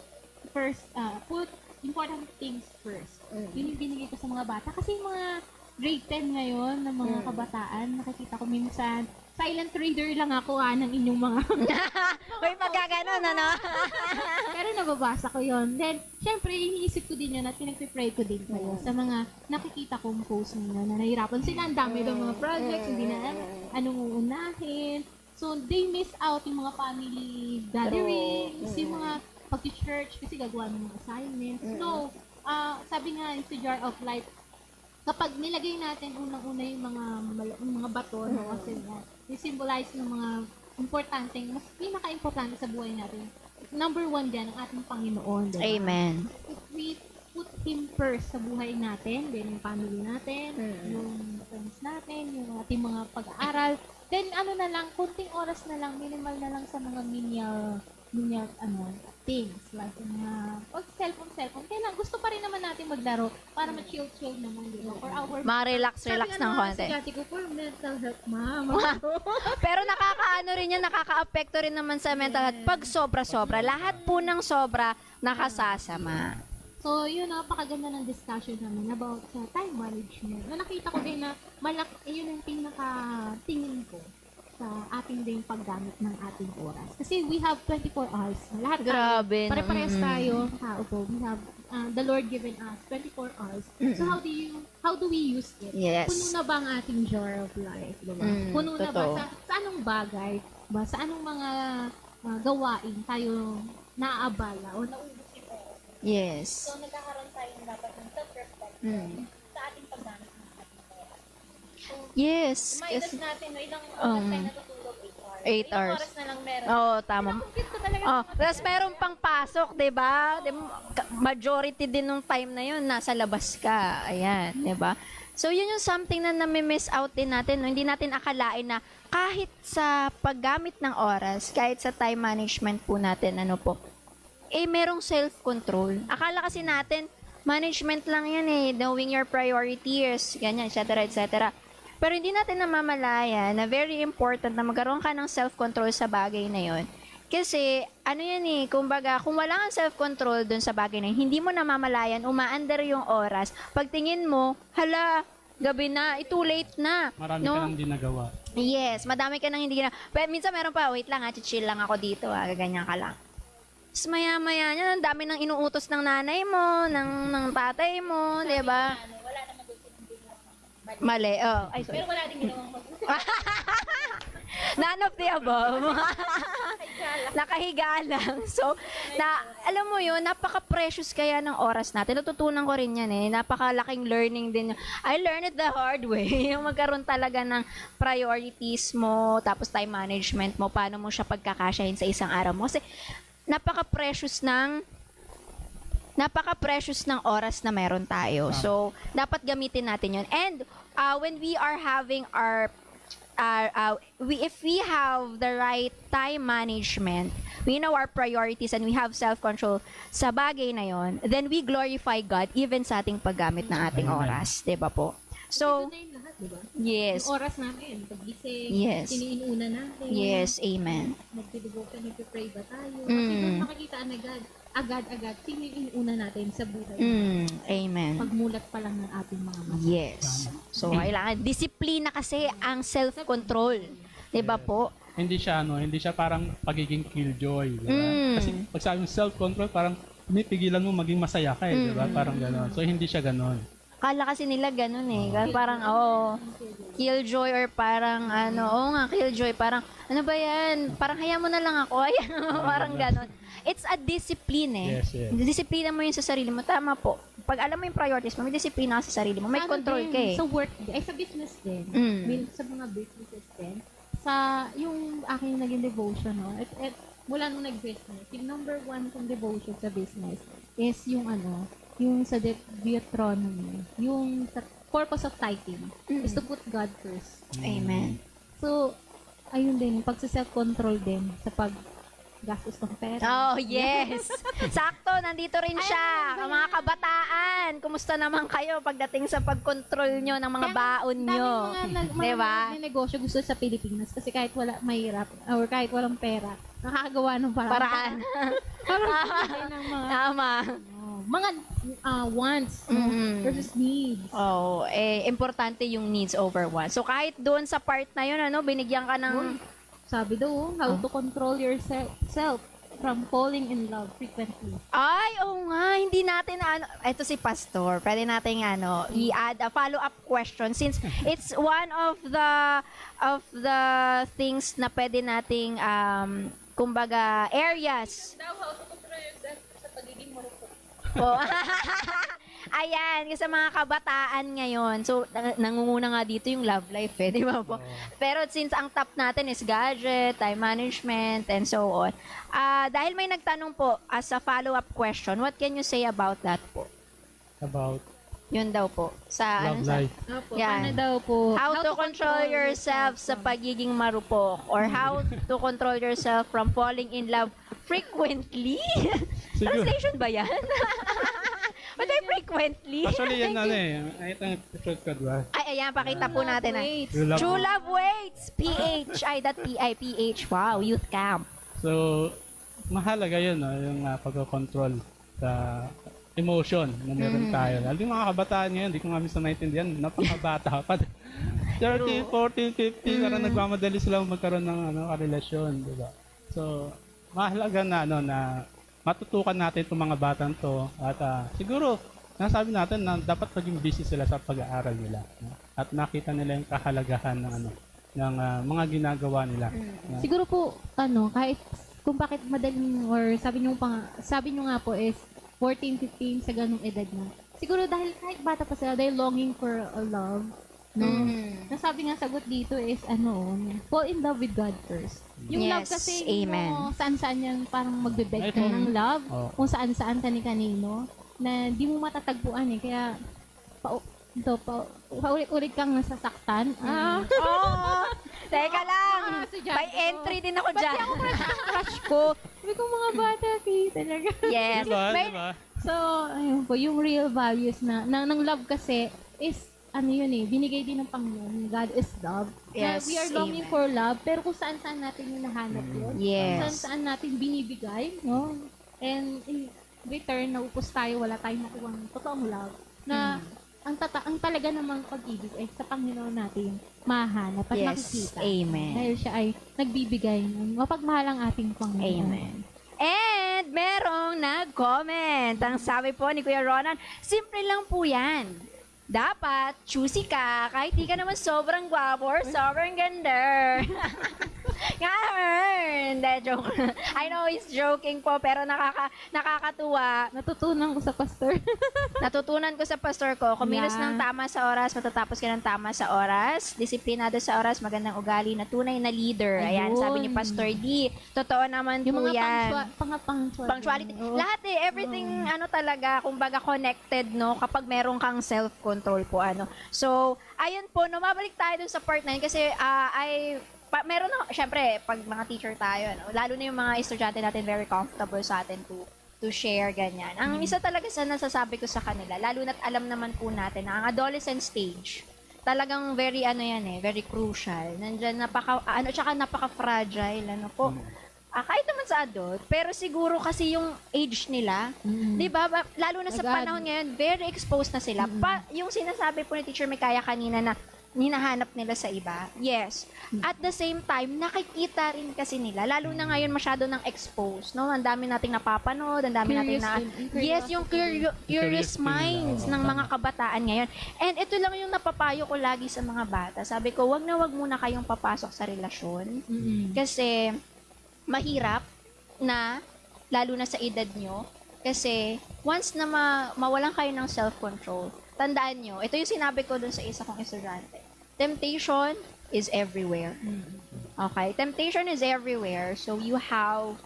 S1: important things first. Yun yung binigay ko sa mga bata. Kasi yung mga grade 10 ngayon ng mga kabataan, nakikita ko minsan, silent reader lang ako ng inyong mga
S2: May pagkaganon, ano?
S1: pero nababasa ko yon. Then, syempre, iniisip ko din yun at pinagpipray ko din kayo sa mga nakikita kong post ninyo na nahirapan sila. Ang dami ng mga projects, hindi na alam anong uunahin. So, they miss out yung mga family gatherings, yung mga pag-church kasi gagawa ng mga assignments. So, sabi nga yung sa Jar of Life, kapag nilagay natin unang-una yung mga bato, no, kasi yung symbolize ng mga importanteng, mas pinaka-importante sa buhay natin. Number 1 dyan, ang ating Panginoon. Diba?
S2: Amen.
S1: If we put Him first sa buhay natin, then yung family natin, yung friends natin, yung ating mga pag-aaral, then ano na lang, kunting oras na lang, minimal na lang sa mga menial things, like yung mga cellphone. Kaya lang, gusto pa rin naman natin maglaro para ma-chill naman, di ba? For our
S2: Relax ng konti.
S1: Sabi ko, for mental health, ma'am.
S2: Pero nakakaano rin yan, nakaka-apekto rin naman sa mental health. Pag sobra-sobra, lahat po ng sobra, nakasasama.
S1: So, yun, napakaganda ng discussion namin about time management. Na nakita ko din na yun ang pinaka-tingin ko sa ating din paggamit ng ating oras. Kasi we have 24 hours. Lahat
S2: Grabe,
S1: tayo, pare-parehas tayo, tao po. We have the Lord given us 24 hours. So, how do we use it?
S2: Yes.
S1: Puno na ba ang ating jar of life? Diba? Puno na
S2: totoo.
S1: ba? Sa anong bagay? Ba? Sa anong mga gawain tayo naaabala o naubos ito?
S2: Yes.
S1: So, nagkakaroon tayo ng dapat ng self-reflection sa ating paggamit ng ating oras. So,
S2: Yes.
S1: minus natin, no, ilang oras tayo natutulog? 8 hours.
S2: 8
S1: Ilang
S2: hours.
S1: oras na lang meron.
S2: Oo, tama.
S1: Compute ko talaga.
S2: Tapos meron pang pasok, 'di ba? Majority din ng time na 'yun nasa labas ka. Ayan, 'di ba? So yun yung something na nami-miss out din natin, no? Hindi natin akalain na kahit sa paggamit ng oras, kahit sa time management po natin, merong self-control. Akala kasi natin, management lang yan knowing your priorities, ganyan, etc., etc. Pero hindi natin namamalaya na very important na magkaroon ka ng self-control sa bagay na yon. Kasi, kumbaga, kung wala kang self-control dun sa bagay na yun, hindi mo namamalayan, umaandar yung oras. Pagtingin mo, hala, Gabi na, too late na.
S3: Marami
S2: no?
S3: ka nang di nagawa.
S2: Yes, madami ka nang hindi na. Pero minsan meron pa, wait lang chill lang ako dito gaganyan ka lang. Tapos maya-maya niya, ang dami nang inuutos ng nanay mo, ng tatay mo, di ba? Mali, oh. Ay, sorry.
S1: Pero wala din ginawang
S2: None of the above. Nakahiga lang. So, alam mo yun, napaka-precious kaya ng oras natin. Natutunan ko rin yan Napakalaking learning din. I learned it the hard way. Yung magkaroon talaga ng priorities mo, tapos time management mo, paano mo siya pagkakasyahin sa isang araw mo. Kasi, napaka-precious ng oras na meron tayo. So, dapat gamitin natin yun. And, when we are having if we have the right time management, we know our priorities and we have self-control sa bagay na yon, then we glorify God even sa ating paggamit ng ating oras. Diba po? So,
S1: lahat, diba?
S2: yes.
S1: Yung oras natin, pagising,
S2: Yes.
S1: iniinuna natin.
S2: Yes, amen.
S1: Nagtidivote, nagpipray ba tayo? Kasi doon makikita agad-agad, sino yung inuuna natin sa buhay.
S2: Amen.
S1: Pagmulat pa lang ng ating mga mata.
S2: Yes. So, kailangan. Disiplina kasi ang self-control. Diba po?
S3: Hindi siya parang pagiging killjoy, di ba? Kasi pag sabi mo self-control, parang pinipigilan mo maging masaya ka di ba? Parang gano'n. So, hindi siya gano'n.
S2: Kala kasi nila ganun Parang, killjoy or parang killjoy. Parang, ano ba yan? Parang hayaan mo na lang ako. Ayan, parang ganun. It's a discipline
S3: Yes, yes.
S2: Disiplina mo yun sa sarili mo. Tama po. Pag alam mo yung priorities mo, may disiplina ka sa sarili mo. May control ka
S1: Sa work din, sa business din. Sa mga businesses din. Sa, yung aking naging devotion, mula nung nag-business, yung number one kong devotion sa business is yung yung sa Deuteronomy, yung sa purpose of tithing is to put God first.
S2: Amen.
S1: So, ayun din, pagsa-self-control din sa paggastos ng pera.
S2: Oh, yes. Sakto, nandito rin siya. Ang mga kabataan, kumusta naman kayo pagdating sa pag-control nyo ng mga baon nyo?
S1: Diba? Mga negosyo gusto sa Pilipinas kasi kahit wala mahirap or kahit walang pera, nakakagawa ng paraan. Paraan ng mga
S2: Tama.
S1: mga wants versus needs.
S2: Oh, importante yung needs over wants. So, kahit doon sa part na yun, binigyan ka ng...
S1: Sabi daw, how to control yourself from falling in love frequently.
S2: Ay, oo nga, hindi natin ito si Pastor, pwede natin i-add a follow-up question since it's one of the things na pwede nating kumbaga areas.
S1: Now, how to control yourself sa pagiging marupok.
S2: Oh. Ayan, sa mga kabataan ngayon. So, nangunguna nga dito yung love life di ba po? Pero since ang top natin is gadget, time management, and so on. Dahil may nagtanong po as a follow-up question, what can you say about that po?
S3: About
S2: Yun daw po. Sa
S3: love
S2: sa-
S3: life.
S1: Opo,
S2: Yan.
S1: paano daw po?
S2: How to control yourself sa pagiging marupok or how to control yourself from falling in love frequently.
S3: Siguro.
S2: Translation ba yan? But I frequently.
S3: Actually, yan ito yung shortcut ba?
S2: Ay, ayan, pakita po natin.
S1: Wait.
S2: True Love Waits, PHI.PIPH. Wow, youth camp.
S3: So, mahalaga yun, yung pagkocontrol sa emotion na meron tayo. Lalo yung mga kabataan ngayon, hindi ko nga minsan naintindihan, napakabata pa. 30, 40, 50, parang nagmamadali sila magkaroon ng karelasyon, di ba? So, mahalaga na na matutukan natin itong mga batang to at siguro nasabi natin na dapat maging busy sila sa pag-aaral nila at nakita nila yung kahalagahan ng mga ginagawa nila.
S1: Siguro po, kahit kung bakit madaling or sabi nyo nga po is 14, 15 sa ganung edad na. Siguro dahil kahit bata pa sila, dahil longing for a love, no? Nasabi nga sagot dito is fall in love with God first. Yung love
S2: Yes,
S1: kasi,
S2: amen.
S1: saan-saan yan parang magbe-beg ka ng love, kung saan-saan kani-kanino, na di mo matatagpuan Kaya, paulit-ulit kang nasasaktan.
S2: Teka lang.
S1: Estudyante
S2: May
S1: ko.
S2: entry din ako dyan.
S1: Crush ko. Sabi ko mga bata, talaga.
S2: Yes.
S3: Diba?
S2: May,
S3: Diba?
S1: So, ayun po, yung real values ng love kasi is, binigay din ng Panginoon. God is love.
S2: Yes,
S1: Na we are longing
S2: amen.
S1: for love, pero kung saan-saan natin yung nahanap yun.
S2: Yes.
S1: Kung saan-saan natin binibigay, no? And in return, naupos tayo, wala tayong nakuha ng totoong love. Na ang talaga namang pag-ibig ay sa Panginoon natin mahanap at makikita.
S2: Amen.
S1: Dahil siya ay nagbibigay ng mapagmahal ang ating Panginoon.
S2: Amen. And merong nag-comment. Ang sabi po ni Kuya Ronan, simple lang po yan. Dapat, choosy ka, kahit di ka naman sobrang gwapo or sobrang ganda. Hindi, joke. I know he's joking po, pero nakakatuwa.
S1: Natutunan ko sa pastor.
S2: Natutunan ko sa pastor ko, kumilos
S1: Yeah.
S2: ng tama sa oras, matatapos ka ng tama sa oras, disiplinado sa oras, magandang ugali, na tunay na leader. Ayan,
S1: Ayun.
S2: sabi ni Pastor D. Totoo naman
S1: Yung
S2: po
S1: mga
S2: yan. Punctuality.
S1: Oo.
S2: Lahat everything, ano talaga, kumbaga connected, no? Kapag meron kang self-control po, ano. So, ayun po, no, mabalik tayo dun sa part 9 kasi meron na, syempre, pag mga teacher tayo, ano, lalo na yung mga estudyante natin very comfortable sa atin to share, ganyan. Ang isa talaga sa nasasabi ko sa kanila, lalo na't alam naman po natin na ang adolescent stage, talagang very, very crucial. Nandyan, tsaka napaka-fragile, po. Kahit naman sa adult, pero siguro kasi yung age nila, di ba, lalo na sa
S1: Agad.
S2: panahon ngayon, very exposed na sila. Yung sinasabi po ni Teacher Mikaya kanina na hinahanap nila sa iba, yes. At the same time, nakikita rin kasi nila, lalo na ngayon masyado ng exposed, no? Ang dami nating napapanood, ang dami nating yes, yung curious
S3: Curious
S2: minds
S3: din,
S2: ng mga kabataan ngayon. And ito lang yung napapayo ko lagi sa mga bata. Sabi ko, wag na wag muna kayong papasok sa relasyon. Kasi, mahirap na, lalo na sa edad nyo, kasi once na mawalan kayo ng self-control, tandaan nyo, ito yung sinabi ko dun sa isa kong estudyante, temptation is everywhere. Okay? Temptation is everywhere, so you have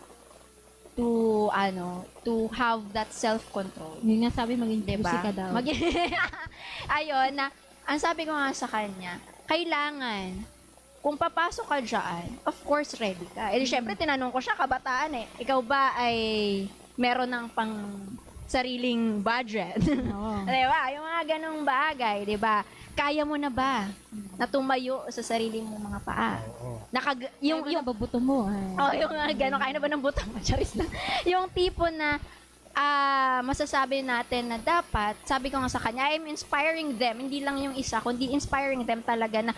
S2: to have that self-control.
S1: Yun nga sabi, maging
S2: Diba?
S1: juicy ka daw.
S2: Ayun, ang sabi ko nga sa kanya, kailangan, kung papasok ka dyan, of course, ready ka. Eh, syempre, tinanong ko siya, kabataan eh. Ikaw ba ay meron ng pang sariling budget?
S1: Oo.
S2: Diba? Yung mga ganong bagay, diba? Kaya mo na ba na tumayo sa sarili mong mga paa?
S1: Yung nababuto mo.
S2: Yung gano'n, kaya na ba ng butang? Charis lang. Yung tipo na masasabi natin na dapat, sabi ko nga sa kanya, I'm inspiring them, hindi lang yung isa, kundi inspiring them talaga na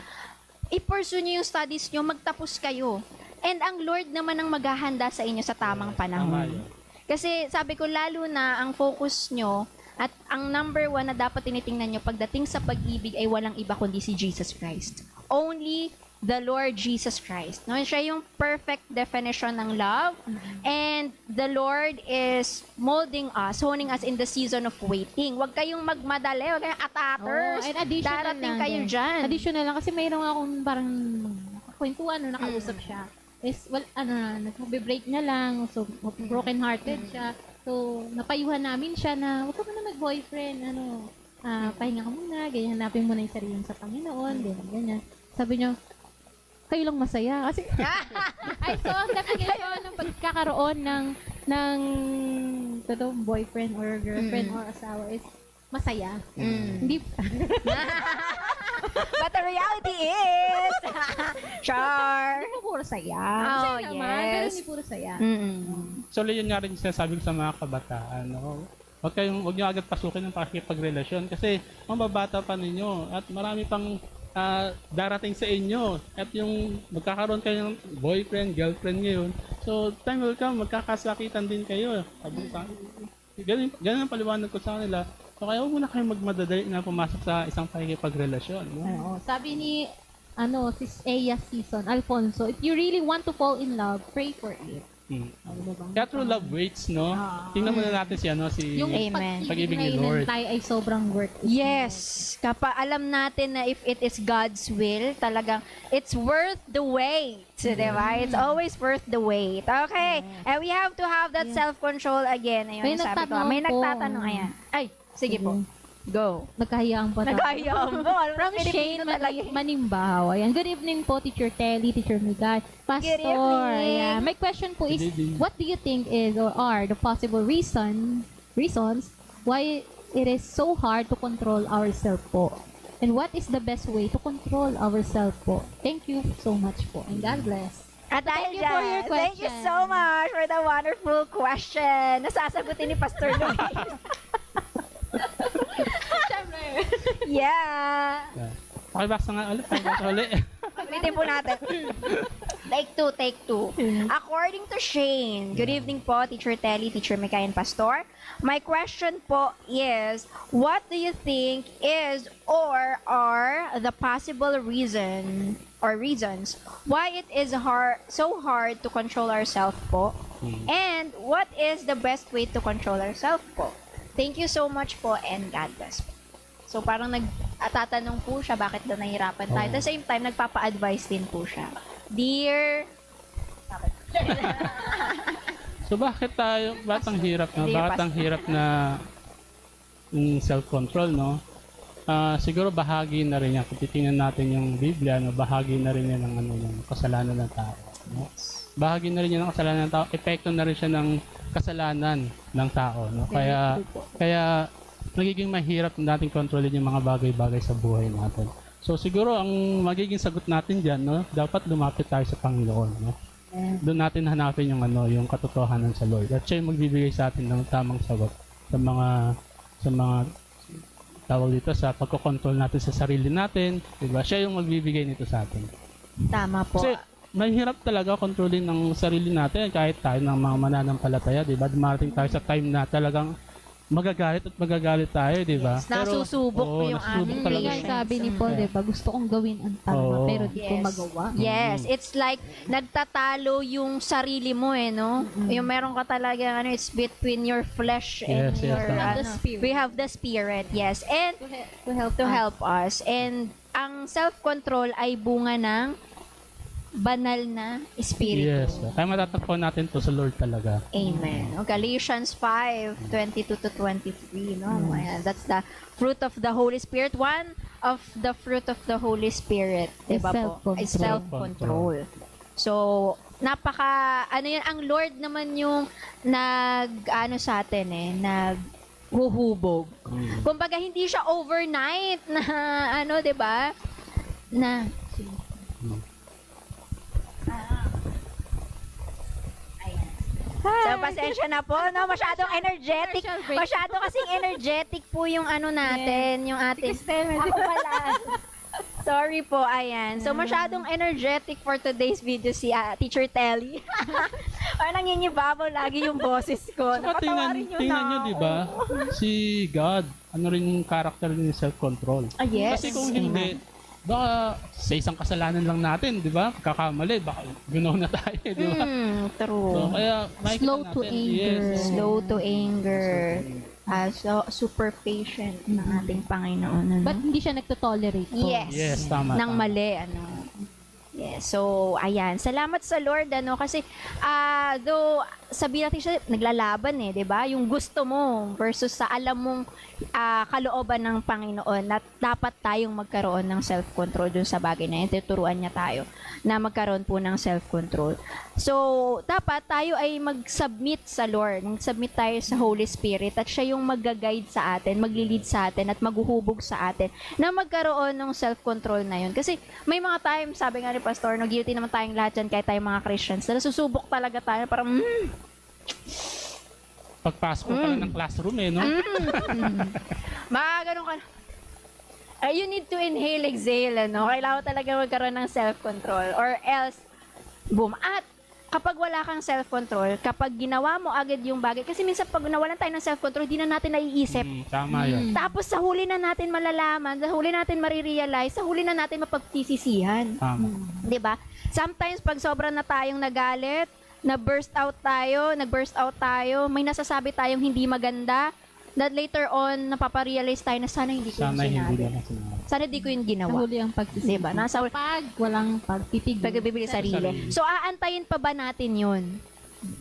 S2: i-pursue nyo yung studies nyo, magtapos kayo. And ang Lord naman ang maghahanda sa inyo sa tamang panahon. Kasi sabi ko, lalo na ang focus nyo at ang number 1 na dapat tinitingnan nyo pagdating sa pag-ibig ay walang iba kundi si Jesus Christ. Only the Lord Jesus Christ. No? Siya yung perfect definition ng love. And the Lord is molding us, honing us in the season of waiting. Huwag kayong magmadali, huwag kayong ataters.
S1: And additional
S2: Darating
S1: lang
S2: kayo
S1: din.
S2: dyan.
S1: Additional lang kasi mayroon akong parang kwentuhan, nakausap siya. Is, nag-break na lang, so broken hearted siya. So, napayuhan namin siya na, huwag ka muna mag-boyfriend, pahinga ka muna, ganyan, hanapin mo na yung sarili mo sa Panginoon, ganyan. Sabi niya, kayo lang masaya. Kasi, ay, so, ang definition ng pagkakaroon ng totoong boyfriend or girlfriend or asawa is masaya. Hindi,
S2: But the reality is, Char.
S1: hindi puro saya.
S2: Oh,
S1: Masaya naman, pero
S2: yes.
S1: hindi puro saya.
S3: So, yun nga rin sinasabi ko sa mga kabataan. No? Huwag nyo agad pasukin ng pakikipagrelasyon kasi mababata pa ninyo at marami pang darating sa inyo. At yung magkakaroon kayo ng boyfriend, girlfriend ngayon, so time will come, magkakasakitan din kayo. Ganun ang paliwanag ko sa kanila. So kaya huwag muna kayong magmadadali na pumasok sa isang pakikipagrelasyon. No?
S1: Oo. Sabi ni sis Aya Season, Alfonso, if you really want to fall in love, pray for it.
S3: Kaya true love waits, no? Tingnan muna natin si
S1: Yung
S2: Amen.
S3: pag-ibig ni
S1: na
S3: Lord.
S1: inantay ay sobrang worth it.
S2: Yes. Kapag alam natin na if it is God's will, talagang it's worth the wait. Diba? It's always worth the wait. Okay. And we have to have that self-control again. Ayun,
S1: May
S2: yung sabi ko. May nagtatanong. Ayan. Ay, sige po. Go.
S1: Nagkahiyaan pa tayo.
S2: Nagayam mo.
S1: From Shane Manimbaw. Ayan. Good evening po, Teacher Telly, Teacher Migay, Pastor.
S2: Good evening.
S1: Ayan. My question po is,
S3: Good evening.
S1: what do you think is or are the possible reasons why it is so hard to control ourselves po? And what is the best way to control ourselves po? Thank you so much po. And God bless.
S2: At dahil
S1: Thank you for your
S2: dyan, thank you
S1: question.
S2: so much for the wonderful question. Nasasagutin ni Pastor Luis. Yeah.
S3: Pakibasa nga ulit. Pakibasa ulit.
S2: Ulitin po natin. Take two. According to Shane, good evening po, Teacher Telly, Teacher Mikay, and Pastor. My question po is, what do you think is or are the possible reasons why it is so hard to control ourselves po? And what is the best way to control ourselves po? Thank you so much po and God bless po. So parang tatanong po siya bakit daw nahihirapan tayo. At the same time, nagpapa-advise din po siya. Dear...
S3: So bakit ang hirap na?
S2: Dear
S3: Bakit ang hirap na self-control, no? Siguro bahagi na rin yan. Kung titingnan natin yung Biblia, no, bahagi na rin yan ng kasalanan ng tao. No? Bahagi na rin yan ng kasalanan ng tao. Epekto na rin siya ng kasalanan ng tao. No? Kaya nagiging mahirap natin kontrolin yung mga bagay-bagay sa buhay natin. So siguro ang magiging sagot natin diyan, no, dapat lumapit tayo sa Panginoon, no. Doon natin hanapin yung katotohanan sa Lord. At siya yung magbibigay sa atin ng tamang sagot sa mga tawag dito sa pagkokontrol natin sa sarili natin, 'di ba? Siya yung magbibigay nito sa atin.
S2: Tama po.
S3: Kasi mahirap talaga kontrolin ng sarili natin kahit tayo ng mga mananampalataya, 'di ba? Dumarating tayo sa time na talagang magagalit tayo, di ba?
S2: Nasusubok yung aming
S3: talaga
S1: Kaya
S3: siya.
S1: sabi ni Paul, di ba, gusto kong gawin ang tama, pero di ko
S2: Yes.
S1: magawa.
S2: Yes, it's like nagtatalo yung sarili mo no? Yung meron ka talaga it's between your flesh and
S3: Yes, yes,
S2: your
S3: tama.
S2: we have the spirit, yes. And to help us. And ang self-control ay bunga ng banal na espiritu.
S3: Yes. Kaya matatagpuan natin to sa Lord talaga.
S2: Amen. O, Galatians 5:22 to 23, no? Ayan, that's the fruit of the Holy Spirit. One of the fruit of the Holy Spirit,
S1: Is
S2: 'di ba po? Is self-control. So, yan, ang Lord naman yung sa atin naghuhubog. Kumbaga hindi siya overnight na 'di ba? Na So, pasensya na po, no? Masyadong energetic. Masyado kasing energetic po yung natin, yung ating... Ako pala. Sorry po, ayan. So, masyadong energetic for today's video si Teacher Telly. Parang nangingibabaw lagi yung boses ko.
S3: Saka tingnan nyo, di ba? Si God, rin yung character ni self-control.
S2: Yes.
S3: Kasi kung hindi, baka sa isang kasalanan lang natin, di ba? Kakamali, baka gunaw na tayo, di ba?
S2: True.
S3: So, kaya makikita
S1: Slow
S3: natin.
S1: to anger.
S3: Yes.
S2: Slow to anger. So, super patient ng ating Panginoon.
S1: But hindi siya nagtotolerate po.
S2: Yes.
S3: Yes, tama.
S2: Nang
S3: tama.
S2: mali, Yes. So, ayan. Salamat sa Lord, kasi, though, sabihin natin siya, naglalaban 'di ba? Yung gusto mo versus sa alam mong kalooban ng Panginoon na dapat tayong magkaroon ng self-control dun sa bagay na yun. Tuturuan niya tayo na magkaroon po ng self-control. So, dapat tayo ay mag-submit sa Lord. Mag-submit tayo sa Holy Spirit at siya yung mag-guide sa atin, magli-lead sa atin at maghuhubog sa atin na magkaroon ng self-control na yun. Kasi may mga time, sabi nga ni Pastor, guilty naman tayong lahat dyan kahit tayong mga Christians, na nasusubok talaga tayo parang,
S3: Pagpasok mo pala ng classroom, no?
S2: ganun ka. You need to inhale, exhale, Kailangan talaga magkaroon ng self-control or else, boom. At kapag wala kang self-control, kapag ginawa mo agad yung bagay, kasi minsan pag nawalan tayo ng self-control, di na natin naiisip.
S3: Tama yun.
S2: Tapos sa huli na natin malalaman, sa huli natin marirealize, sa huli na natin mapagtisisihan.
S3: Tama.
S2: 'Di ba? Sometimes pag sobra na tayong nagalit, nag-burst out tayo, may nasasabi tayong hindi maganda, that later on, napaparealize tayo na sana hindi ko
S3: Sana
S2: yung
S3: hindi
S2: sinabi.
S3: na sinabi.
S2: Sana hindi ko yung
S1: Sa
S2: ginawa.
S1: huli ang pagsisisi.
S2: Diba? Nasa huli.
S1: Pag walang pagpipigil.
S2: Pagbibigay sa sarili. So, aantayin pa ba natin yun?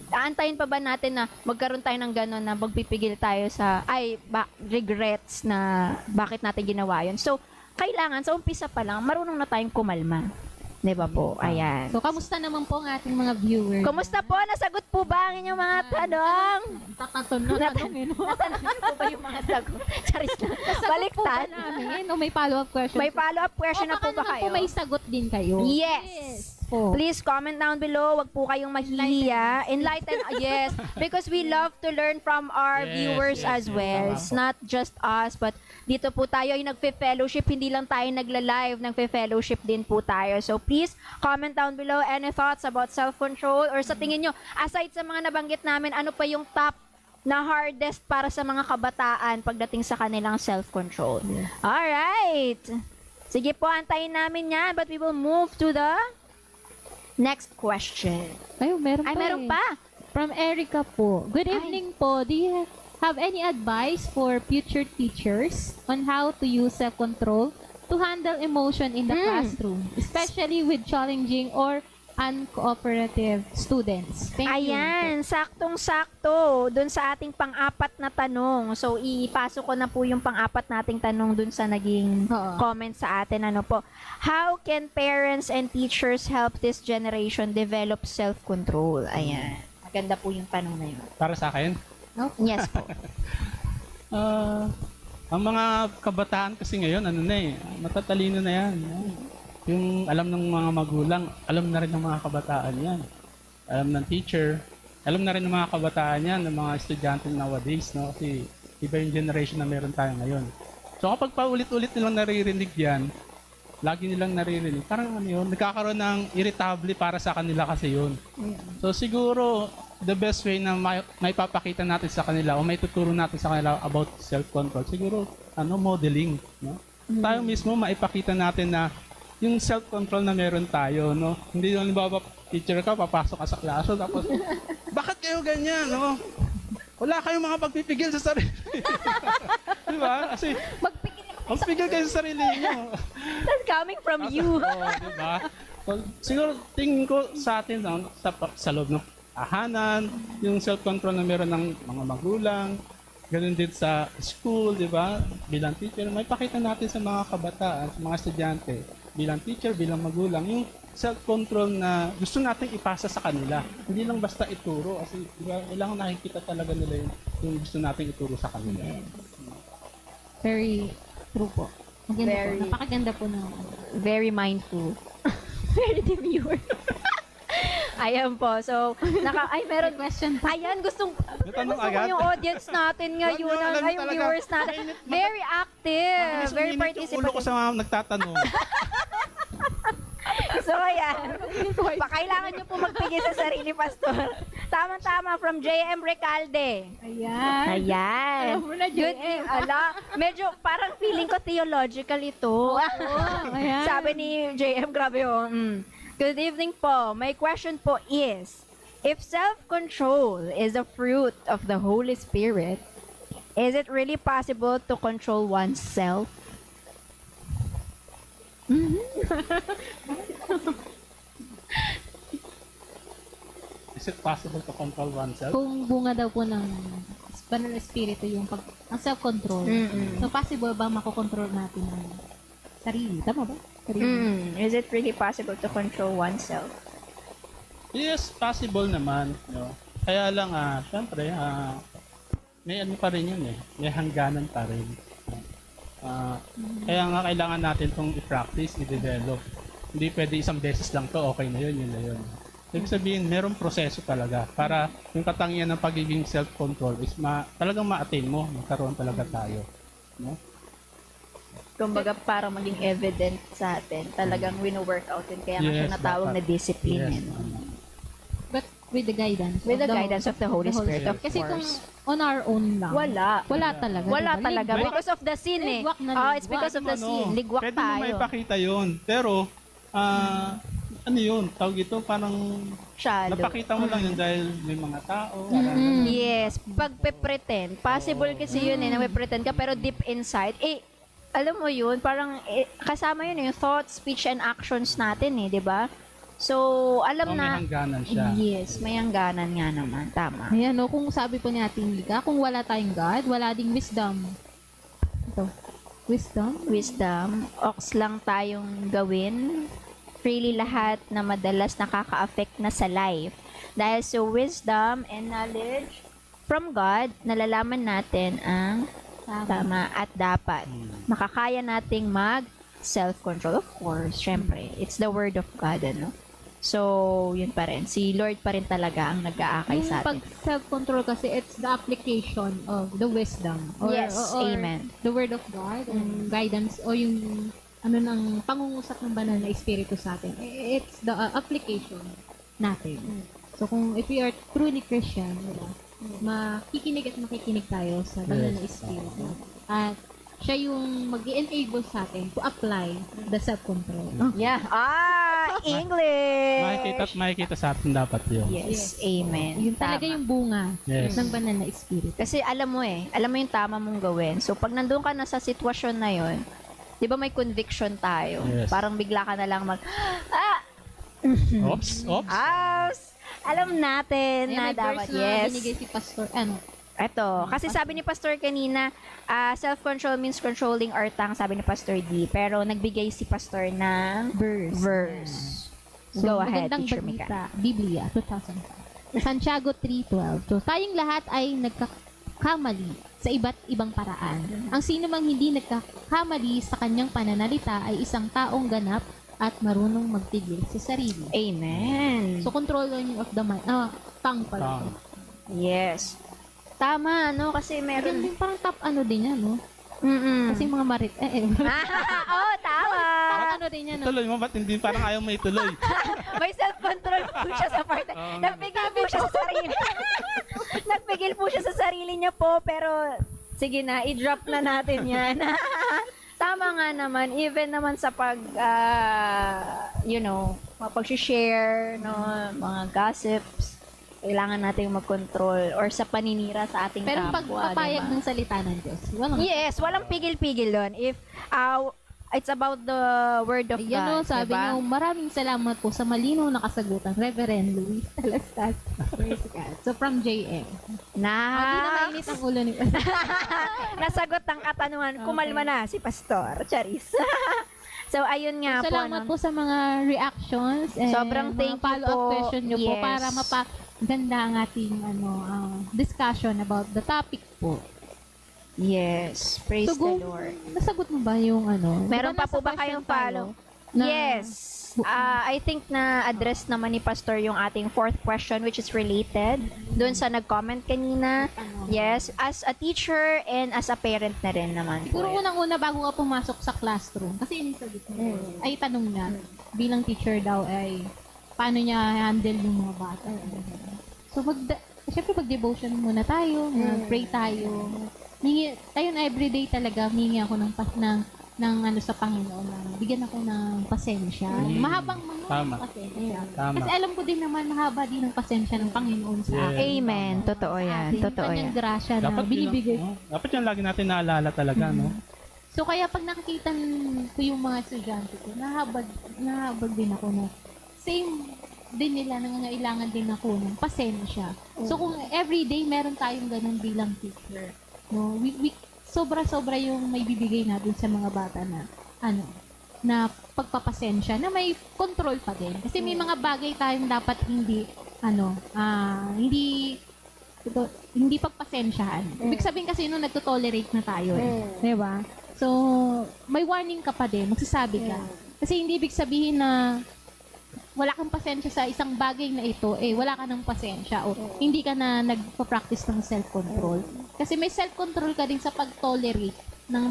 S2: Aantayin pa ba natin na magkaroon tayo ng gano'n na magpipigil tayo sa, regrets na bakit natin ginawa yun? So, kailangan, sa umpisa pa lang, marunong na tayong kumalma. Diba po? Ayan.
S1: So, kamusta naman po ang ating mga viewers?
S2: Kumusta po? Nasagot po ba ang inyong mga tanong?
S1: Tataton na tanongin.
S2: Natanong po ba yung mga sagot? Charis lang. Baliktad.
S1: namin. O may follow-up question.
S2: May follow-up question na po ba
S1: naman
S2: kayo?
S1: po may sagot din kayo.
S2: Yes.
S1: po.
S2: Please comment down below. Wag po kayong mahihiya. Enlighten, yes. Because we love to learn from our
S3: Yes,
S2: viewers
S3: yes,
S2: as
S3: yes.
S2: well.
S3: Tama
S2: It's
S3: po.
S2: not just us, but dito po tayo ay nagfe-fellowship. Hindi lang tayo nagla-live, nagfe-fellowship din po tayo. So please comment down below any thoughts about self-control or sa tingin nyo, aside sa mga nabanggit namin, ano pa yung top na hardest para sa mga kabataan pagdating sa kanilang self-control. Alright. Sige po, antayin namin yan. But we will move to the next question.
S1: Ay, meron pa
S2: Meron
S1: eh.
S2: pa.
S1: From Erica po. Good evening po. Do you have any advice for future teachers on how to use self-control to handle emotion in the classroom, especially with challenging or uncooperative students? Thank you.
S2: Ayan, saktong-sakto dun sa ating pang-apat na tanong. So, ipasok ko na po yung pang-apat nating tanong dun sa naging
S1: Oo.
S2: comment sa atin. Ano po? How can parents and teachers help this generation develop self-control? Ayan. Maganda po yung tanong na yun.
S3: Para sa akin,
S2: Yes po.
S3: ang mga kabataan kasi ngayon, matatalino na yan. Yung alam ng mga magulang, alam na rin ng mga kabataan yan. Alam ng teacher, alam na rin ng mga kabataan yan, ng mga estudyante nowadays, no? Kasi iba yung generation na meron tayo ngayon. So kapag paulit-ulit nilang naririnig yan, lagi nilang naririnig, parang nagkakaroon ng irritable para sa kanila kasi yun. So siguro, the best way na may papakita natin sa kanila o may tuturo natin sa kanila about self-control, siguro, modeling, no? Tayo mismo, maipakita natin na yung self-control na meron tayo, no? Hindi yung halimbawa, teacher ka, papasok ka sa klase, tapos, bakit kayo ganyan, no? Wala kayong mga pagpipigil sa sarili. Di ba? Kasi, magpigil kayo sa sarili niyo.
S2: That's coming from you.
S3: Oo, di ba? So, siguro, tingin ko sa atin, no, sa loob ng tahanan, yung self-control na meron ng mga magulang, ganun din sa school, di ba? Bilang teacher, may pakita natin sa mga kabataan, sa mga estudyante, bilang teacher, bilang magulang, yung self-control na gusto nating ipasa sa kanila. Hindi lang basta ituro, kasi di ba, kailangan nakikita talaga nila yung gusto nating ituro sa kanila.
S1: Very true po. Maganda
S2: Very-
S1: po. Napakaganda po ng
S2: Very mindful. Very demure. Ayan po. So, meron
S1: question pa.
S2: Ayan, gusto
S3: Natanong
S2: ko
S3: agad?
S2: yung audience natin ngayon,
S3: Alam niyo
S2: yung
S3: talaga,
S2: viewers natin. Very active, very
S3: Mabilis umiinit yung ulo ko
S2: participative.
S3: sa mga nagtatanong.
S2: So, ayan. Kailangan nyo po magpigil sa sarili, Pastor. Tama-tama, from JM Recalde.
S1: Ayan.
S2: Ayan.
S1: Alam mo na,
S2: Good,
S1: JM.
S2: medyo parang feeling ko theological ito.
S1: Ayan.
S2: Sabi ni JM, grabe oh. Good evening po. My question po is, if self-control is a fruit of the Holy Spirit, is it really possible to control oneself?
S3: Is it possible to control oneself?
S1: Kung bunga daw po ng banal na espiritu yung ang self-control. So, possible ba makokontrol natin ang sarili? Tama ba? Sarili.
S2: Is it really possible to control oneself?
S3: Yes, possible naman. No? Kaya lang, syempre, may ano pa rin yun eh. May hangganan pa rin. Kaya nga kailangan natin itong i-practice, i-develop. Hindi pwede isang beses lang to, okay na yun, yun na yun. Ibig sabihin, merong proseso talaga para yung katangian ng pagiging self-control is talagang ma-attain mo, magkaroon talaga tayo. No?
S2: Kumbaga parang maging evident sa atin. Talagang wino-workout din. Kaya nga siya
S3: Yes,
S2: natawag na
S3: dapat.
S2: discipline.
S3: Yes,
S2: eh, no?
S1: But with the guidance.
S2: With the
S1: of
S2: guidance of the Holy Spirit, of
S1: Kasi kung
S2: course.
S1: on our own lang.
S2: Wala.
S1: Wala talaga.
S2: Wala
S1: diba?
S2: talaga.
S1: Ligwak.
S2: Because of the sin eh.
S1: Ligwak na
S2: Oh,
S1: ligwak.
S2: it's because of the sin. Ligwak
S3: pwede mo
S2: tayo.
S3: maipakita yun. Pero, ano yun, tawag ito, parang
S2: Shallow.
S3: napakita mo lang yun dahil may mga tao.
S2: Yes. Pagpe-pretend. Possible kasi yun eh, na may pretend ka, pero deep inside, alam mo yun, parang kasama yun yung thoughts, speech, and actions natin eh, di ba? So, alam
S3: May
S2: na,
S3: hangganan siya.
S2: yes, may hangganan nga naman. Tama.
S1: Ayan, no, kung sabi po ni Ate Mika, kung wala tayong God, wala ding wisdom. Ito. Wisdom?
S2: Wisdom, ox lang tayong gawin. Really lahat na madalas nakaka-affect na sa life. Dahil sa wisdom and knowledge from God, nalalaman natin ang tama at dapat. Makakaya nating mag self-control. Of course, syempre. It's the word of God, ano? So, yun pa rin. Si Lord pa rin talaga ang nag-aakay
S1: Yung
S2: sa
S1: pag
S2: atin.
S1: self-control kasi, it's the application of the wisdom.
S2: Yes, amen.
S1: The word of God, and guidance, o yung ng pangungusap ng banal na espiritu sa atin. It's the application natin. So, if we are truly Christian, diba, makikinig at makikinig tayo sa banal na espiritu. At siya yung mag-enable sa atin to apply the self-control.
S2: Yeah. English!
S3: Makikita sa atin dapat yun.
S2: Yes, amen.
S1: Yun talaga
S2: Tama.
S1: yung bunga
S3: Yes.
S1: ng banal na espiritu.
S2: Kasi alam mo yung tama mong gawin. So, pag nandun ka na sa sitwasyon na yun, di ba may conviction tayo?
S3: Yes.
S2: Parang bigla ka na lang
S3: Oops.
S2: alam natin
S1: Ayan,
S2: na
S1: may
S2: dapat,
S1: verse na
S2: yes.
S1: binigay si Pastor,
S2: Eto, kasi sabi ni Pastor kanina, self-control means controlling our tongue, sabi ni Pastor D. Pero nagbigay si Pastor ng verse. Go ahead,
S1: magandang
S2: Teacher Mika.
S1: balita, Biblia, 2005. Santiago 3:12. So, tayong lahat ay nagkakamali sa iba't ibang paraan. Ang sino mang hindi nagkakamali sa kanyang pananalita ay isang taong ganap at marunong magtigil sa sarili.
S2: Amen.
S1: So, controlling of the mind, tongue pala.
S3: Tongue.
S2: Yes. Tama, no? Kasi
S1: Meron
S2: meron...
S1: din parang top din yan, no?
S2: Mm-mm.
S1: Kasi mga marit,
S2: Oh, tama.
S1: parang din yan, no?
S3: Tuloy mo, ba't hindi parang ayaw may tuloy?
S2: May self-control po siya sa part. Nagpigil po siya sa sarili. Nagpigil po siya sa sarili niya po, pero sige na, i-drop na natin yan. Tama nga naman, even naman sa pag-share, no, mga gossips, kailangan natin mag-control or sa paninira sa ating
S1: Pero pag
S2: kapwa.
S1: papayag
S2: diba?
S1: ng salita ng Diyos, walang
S2: Yes, walang pigil-pigil doon. If it's about the word of
S1: Yan
S2: God,
S1: o, sabi
S2: diba?
S1: niyo, maraming salamat po sa malinaw na kasagutan, Reverend Luis Talastas. Praise God. So, from JM. Hindi na mainit ang ulo ni
S2: Nasagot ang katanungan. Kumalma na si Pastor. Charis. So, ayun nga po.
S1: Salamat po sa mga reactions and
S2: Sobrang
S1: mga
S2: thank you
S1: follow-up
S2: po.
S1: question niyo po
S2: Yes.
S1: para mapaganda ang ating discussion about the topic po.
S2: Yes. Praise
S1: So,
S2: the Lord.
S1: nasagot mo ba yung
S2: Meron
S1: Diba
S2: pa po
S1: nasa
S2: ba kayong
S1: question tayo
S2: follow?
S1: na-
S2: Yes. I think na address naman ni Pastor yung ating fourth question which is related doon sa nag-comment kanina. Yes. As a teacher and as a parent na rin naman po.
S1: Siguro unang-una bago ka pumasok sa classroom, kasi yung sagot mo, ay tanong niya, bilang teacher daw ay, paano niya handle yung mga bata. So, syempre pag-devotion muna tayo, pray tayo. Tayo na everyday talaga, hingi ako ng sa Panginoon na bigyan ako ng pasensya. Mahabang
S3: Tama.
S1: pasensya.
S3: Tama.
S1: Kasi alam ko din naman, mahaba din ang pasensya ng Panginoon sa
S3: Yes.
S1: akin.
S2: Amen. Totoo yan.
S1: Atin,
S2: Totoo
S1: kanyang
S2: yan.
S1: grasya na
S3: Dapat
S1: binibigay.
S3: dapat yan lagi natin naalala talaga, no?
S1: So, kaya pag nakikita ko yung mga estudyante ko, nahabag din ako na same din nila, nangangailangan din ako ng pasensya. So, kung everyday meron tayong ganun bilang teacher, no, sobra-sobra yung may bibigay natin sa mga bata na pagpapasensya, na may control pa din. Kasi may mga bagay tayong dapat hindi pagpasensyahan. Ibig sabihin kasi nagto-tolerate na tayo. Di ba? So, may warning ka pa din, magsasabi ka. Kasi hindi ibig sabihin na wala kang pasensya sa isang bagay na ito, wala ka ng pasensya o hindi ka na nagpa-practice ng self-control. Kasi may self-control ka din sa pag-tolerate ng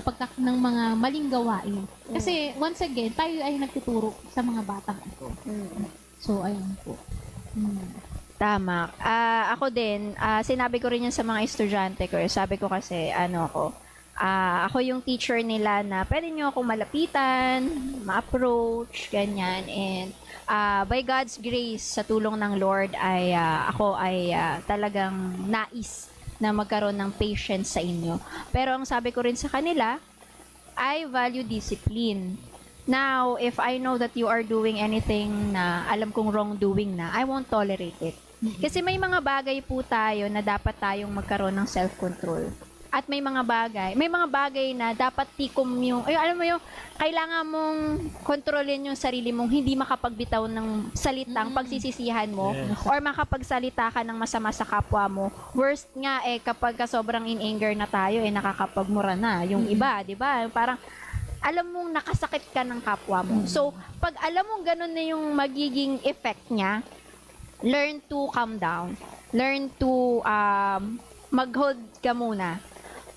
S1: mga maling gawain. Kasi once again, tayo ay nagtuturo sa mga batang ito. So, ayun po.
S2: Tama. Ako din, sinabi ko rin yan sa mga estudyante ko. Sabi ko kasi, ako yung teacher nila na pwede nyo akong malapitan, ma-approach, ganyan. And by God's grace, sa tulong ng Lord, ako ay talagang nais na magkaroon ng patience sa inyo. Pero ang sabi ko rin sa kanila, I value discipline. Now, if I know that you are doing anything na alam kong wrongdoing na, I won't tolerate it. Kasi may mga bagay po tayo na dapat tayong magkaroon ng self-control. At may mga bagay na dapat tikom yung, alam mo yung, kailangan mong kontrolin yung sarili mong hindi makapagbitaw ng salitang pagsisisihan mo,
S3: Yes.
S2: or makapagsalita ka ng masama sa kapwa mo. Worst nga kapag sobrang in anger na tayo, nakakapagmura na yung iba, di ba? Parang, alam mong nakasakit ka ng kapwa mo. So, pag alam mong ganun na yung magiging effect niya, learn to calm down. Learn to mag-hold ka muna.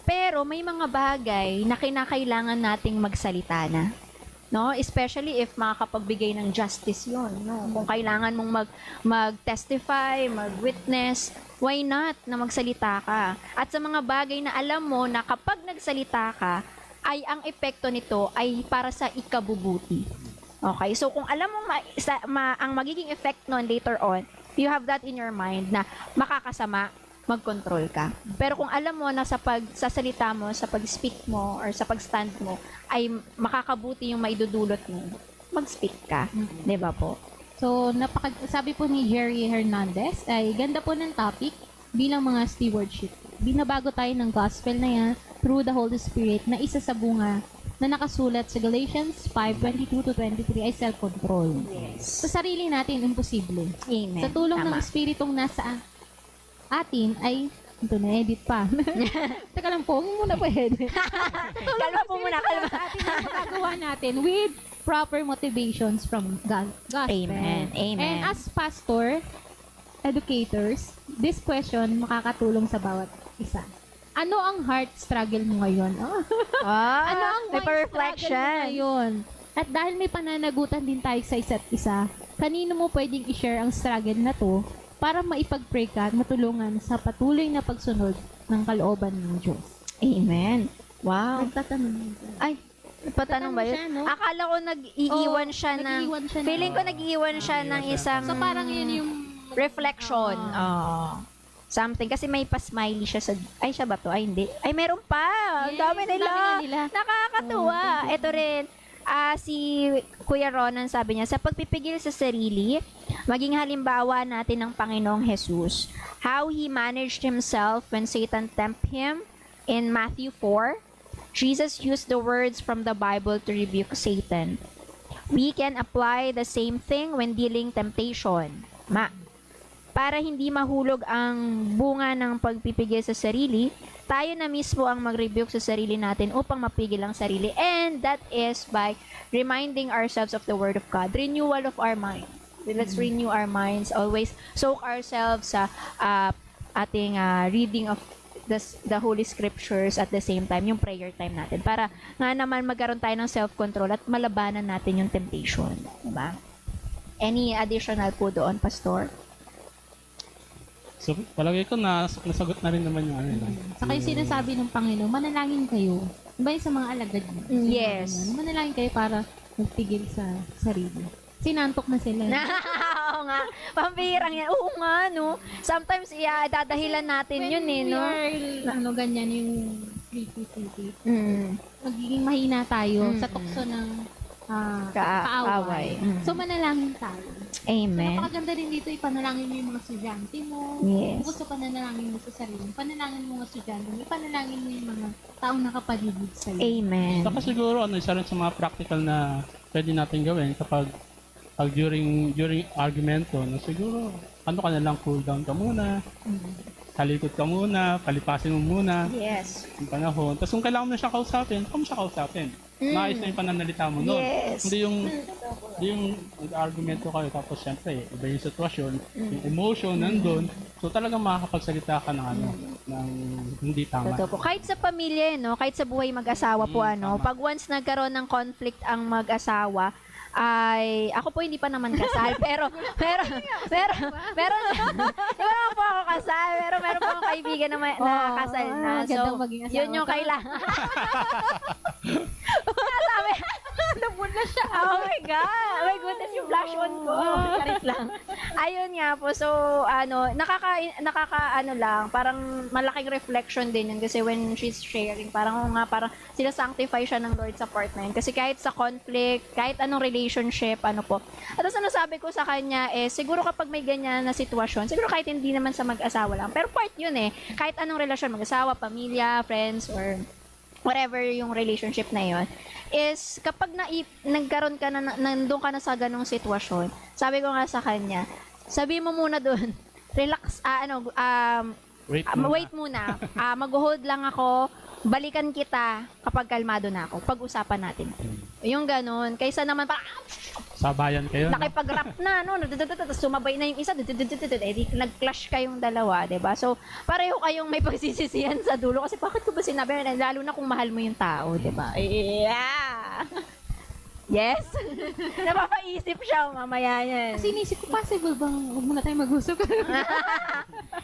S2: Pero may mga bagay na kinakailangan nating magsalita na. No? Especially if makakapagbigay ng justice yun. No? Kung kailangan mong mag-testify, mag-witness, why not na magsalita ka? At sa mga bagay na alam mo na kapag nagsalita ka, ay ang epekto nito ay para sa ikabubuti. Okay? So kung alam mo ang magiging effect nun later on, you have that in your mind na makakasama, mag-control ka. Pero kung alam mo na sa pagsasalita mo, sa pag-speak mo, or sa pag-stand mo, ay makakabuti yung maidudulot mo, mag-speak ka. Di ba po?
S1: So, sabi po ni Jerry Hernandez, ay ganda po ng topic bilang mga stewardship. Binabago tayo ng gospel na yan through the Holy Spirit na isa sa bunga na nakasulat sa Galatians 5:22-23 ay self-control.
S2: Yes.
S1: Sa sarili natin, imposible.
S2: Amen.
S1: Sa tulong ng
S2: Tama.
S1: Espiritong nasa atin ay ito na edit pa. Teka lang po, hindi muna pwede.
S2: Kalma po muna, kalma.
S1: Sa atin ang magagawa natin with proper motivations from gospel.
S2: Amen. Amen.
S1: And as pastor, educators, this question makakatulong sa bawat isa. Ano ang heart struggle mo ngayon? Oh. Ano ang
S2: may
S1: mind
S2: pa-reflection.
S1: struggle mo ngayon? At dahil may pananagutan din tayo sa isa't isa, kanino mo pwedeng i-share ang struggle na to para maipag-pray ka at matulungan sa patuloy na pagsunod ng kalooban ng Diyos?
S2: Amen. Wow.
S1: Nagtatanong.
S2: Ay, patanong ba yun?
S1: siya, no?
S2: Akala ko nag-iiwan
S1: Oo,
S2: siya ng...
S1: nag-iiwan siya ng-
S2: Feeling ko nag-iiwan siya ng isang...
S1: So parang yun yung
S2: reflection. Oo. Something. Kasi may pa-smiley siya sa... Ay, siya ba to? Ay, hindi. Ay, meron pa. Ang
S1: Yes,
S2: dami
S1: ang
S2: nila.
S1: dami nga nila.
S2: Nakakatuwa. Ito rin. Si Kuya Ronan sabi niya, sa pagpipigil sa sarili, maging halimbawa natin ng Panginoong Jesus. How He managed Himself when Satan tempted Him in Matthew 4. Jesus used the words from the Bible to rebuke Satan. We can apply the same thing when dealing temptation. Para hindi mahulog ang bunga ng pagpipigil sa sarili, tayo na mismo ang mag-rebuke sa sarili natin upang mapigil ang sarili. And that is by reminding ourselves of the Word of God. Renewal of our mind. Let's renew our minds. Always soak ourselves sa ating reading of the Holy Scriptures at the same time, yung prayer time natin. Para nga naman magkaroon tayo ng self-control at malabanan natin yung temptation. Diba? Any additional po doon, Pastor?
S3: So, palagay ko na nasagot na rin naman yung ano yun.
S1: Saka yung sinasabi ng Panginoon, manalangin kayo. Diba yung sa mga alagad niyo?
S2: Yes.
S1: Manalangin kayo para magpigil sa sarili. Sinantok na sila.
S2: Oo nga. Pambihirang yan. Oo nga, no? Sometimes, dadahilan natin yun, eh, no?
S1: Ganyan yung sleepy.
S2: Mm.
S1: Magiging mahina tayo sa tukso ng kaaway.
S2: Mm.
S1: So, manalangin tayo. So,
S2: Amen.
S1: napakaganda rin dito, ipanalangin mo yung mga estudyante mo.
S2: Yes.
S1: Bukod sa panalangin mo sa sarili, panalangin mo mga estudyante mo, ipanalangin mo yung mga taong nakapaligid sa iyo.
S2: Amen.
S3: Saka siguro, isa rin sa mga practical na pwede natin gawin kapag during argumento, na siguro, ka na lang, cool down ka muna, talikod ka muna, palipasin mo muna,
S2: Yes.
S3: yung panahon. Tapos kung kailangan mo na siya kausapin, huwag mo siya kausapin. Maayos na yung pananalita mo doon.
S2: Yes.
S3: Hindi yung argumento kayo, tapos syempre, iba yung sitwasyon, yung emotion nandun. So talagang makakapagsalita ka ng ng hindi tama.
S2: Totoo po. Kahit sa pamilya, no? Kahit sa buhay mag-asawa po,
S3: tama.
S2: pag once nagkaroon ng conflict ang mag-asawa, ay, ako po hindi pa naman kasal, pero, meron, di ba naman po ako kasal, pero meron po akong kaibigan na kasal na. So,
S1: gandang maging asawa
S2: yun yung
S1: ka.
S2: kailangan. Sabi, nabun na siya. Oh my God. Oh my goodness, yung blush on ko. Charit lang. Ayun nga po. So, nakaka lang, parang malaking reflection din yun kasi when she's sharing, parang sila-sanctify siya ng Lord sa part na yun. Kasi kahit sa conflict, kahit anong relationship, At tapos sabi ko sa kanya, siguro kapag may ganyan na sitwasyon, siguro kahit hindi naman sa mag-asawa lang, pero part yun kahit anong relasyon, mag-asawa, pamilya, friends, or whatever yung relationship na yon, is kapag nagkaroon ka na, nandun ka na sa ganong sitwasyon, sabi ko nga sa kanya, sabi mo muna doon, relax,
S3: Wait muna.
S2: wait muna. Mag-hold lang ako balikan kita kapag kalmado na ako. Pag-usapan natin. Yung ganun. Kaysa naman parang
S3: Sabayan kayo. No?
S2: nakipag-rap na, no? Tapos sumabay na yung isa. Eh, di nag-clash kayong dalawa, 'di ba? So, pareho kayong may pagsisisihan sa dulo. Kasi bakit ko ba sinabi? Lalo na kung mahal mo yung tao, 'di ba? Yeah! Yes? Napapaisip siya mamaya yan.
S1: Kasi inisip ko, possible bang huwag muna tayo mag-usap?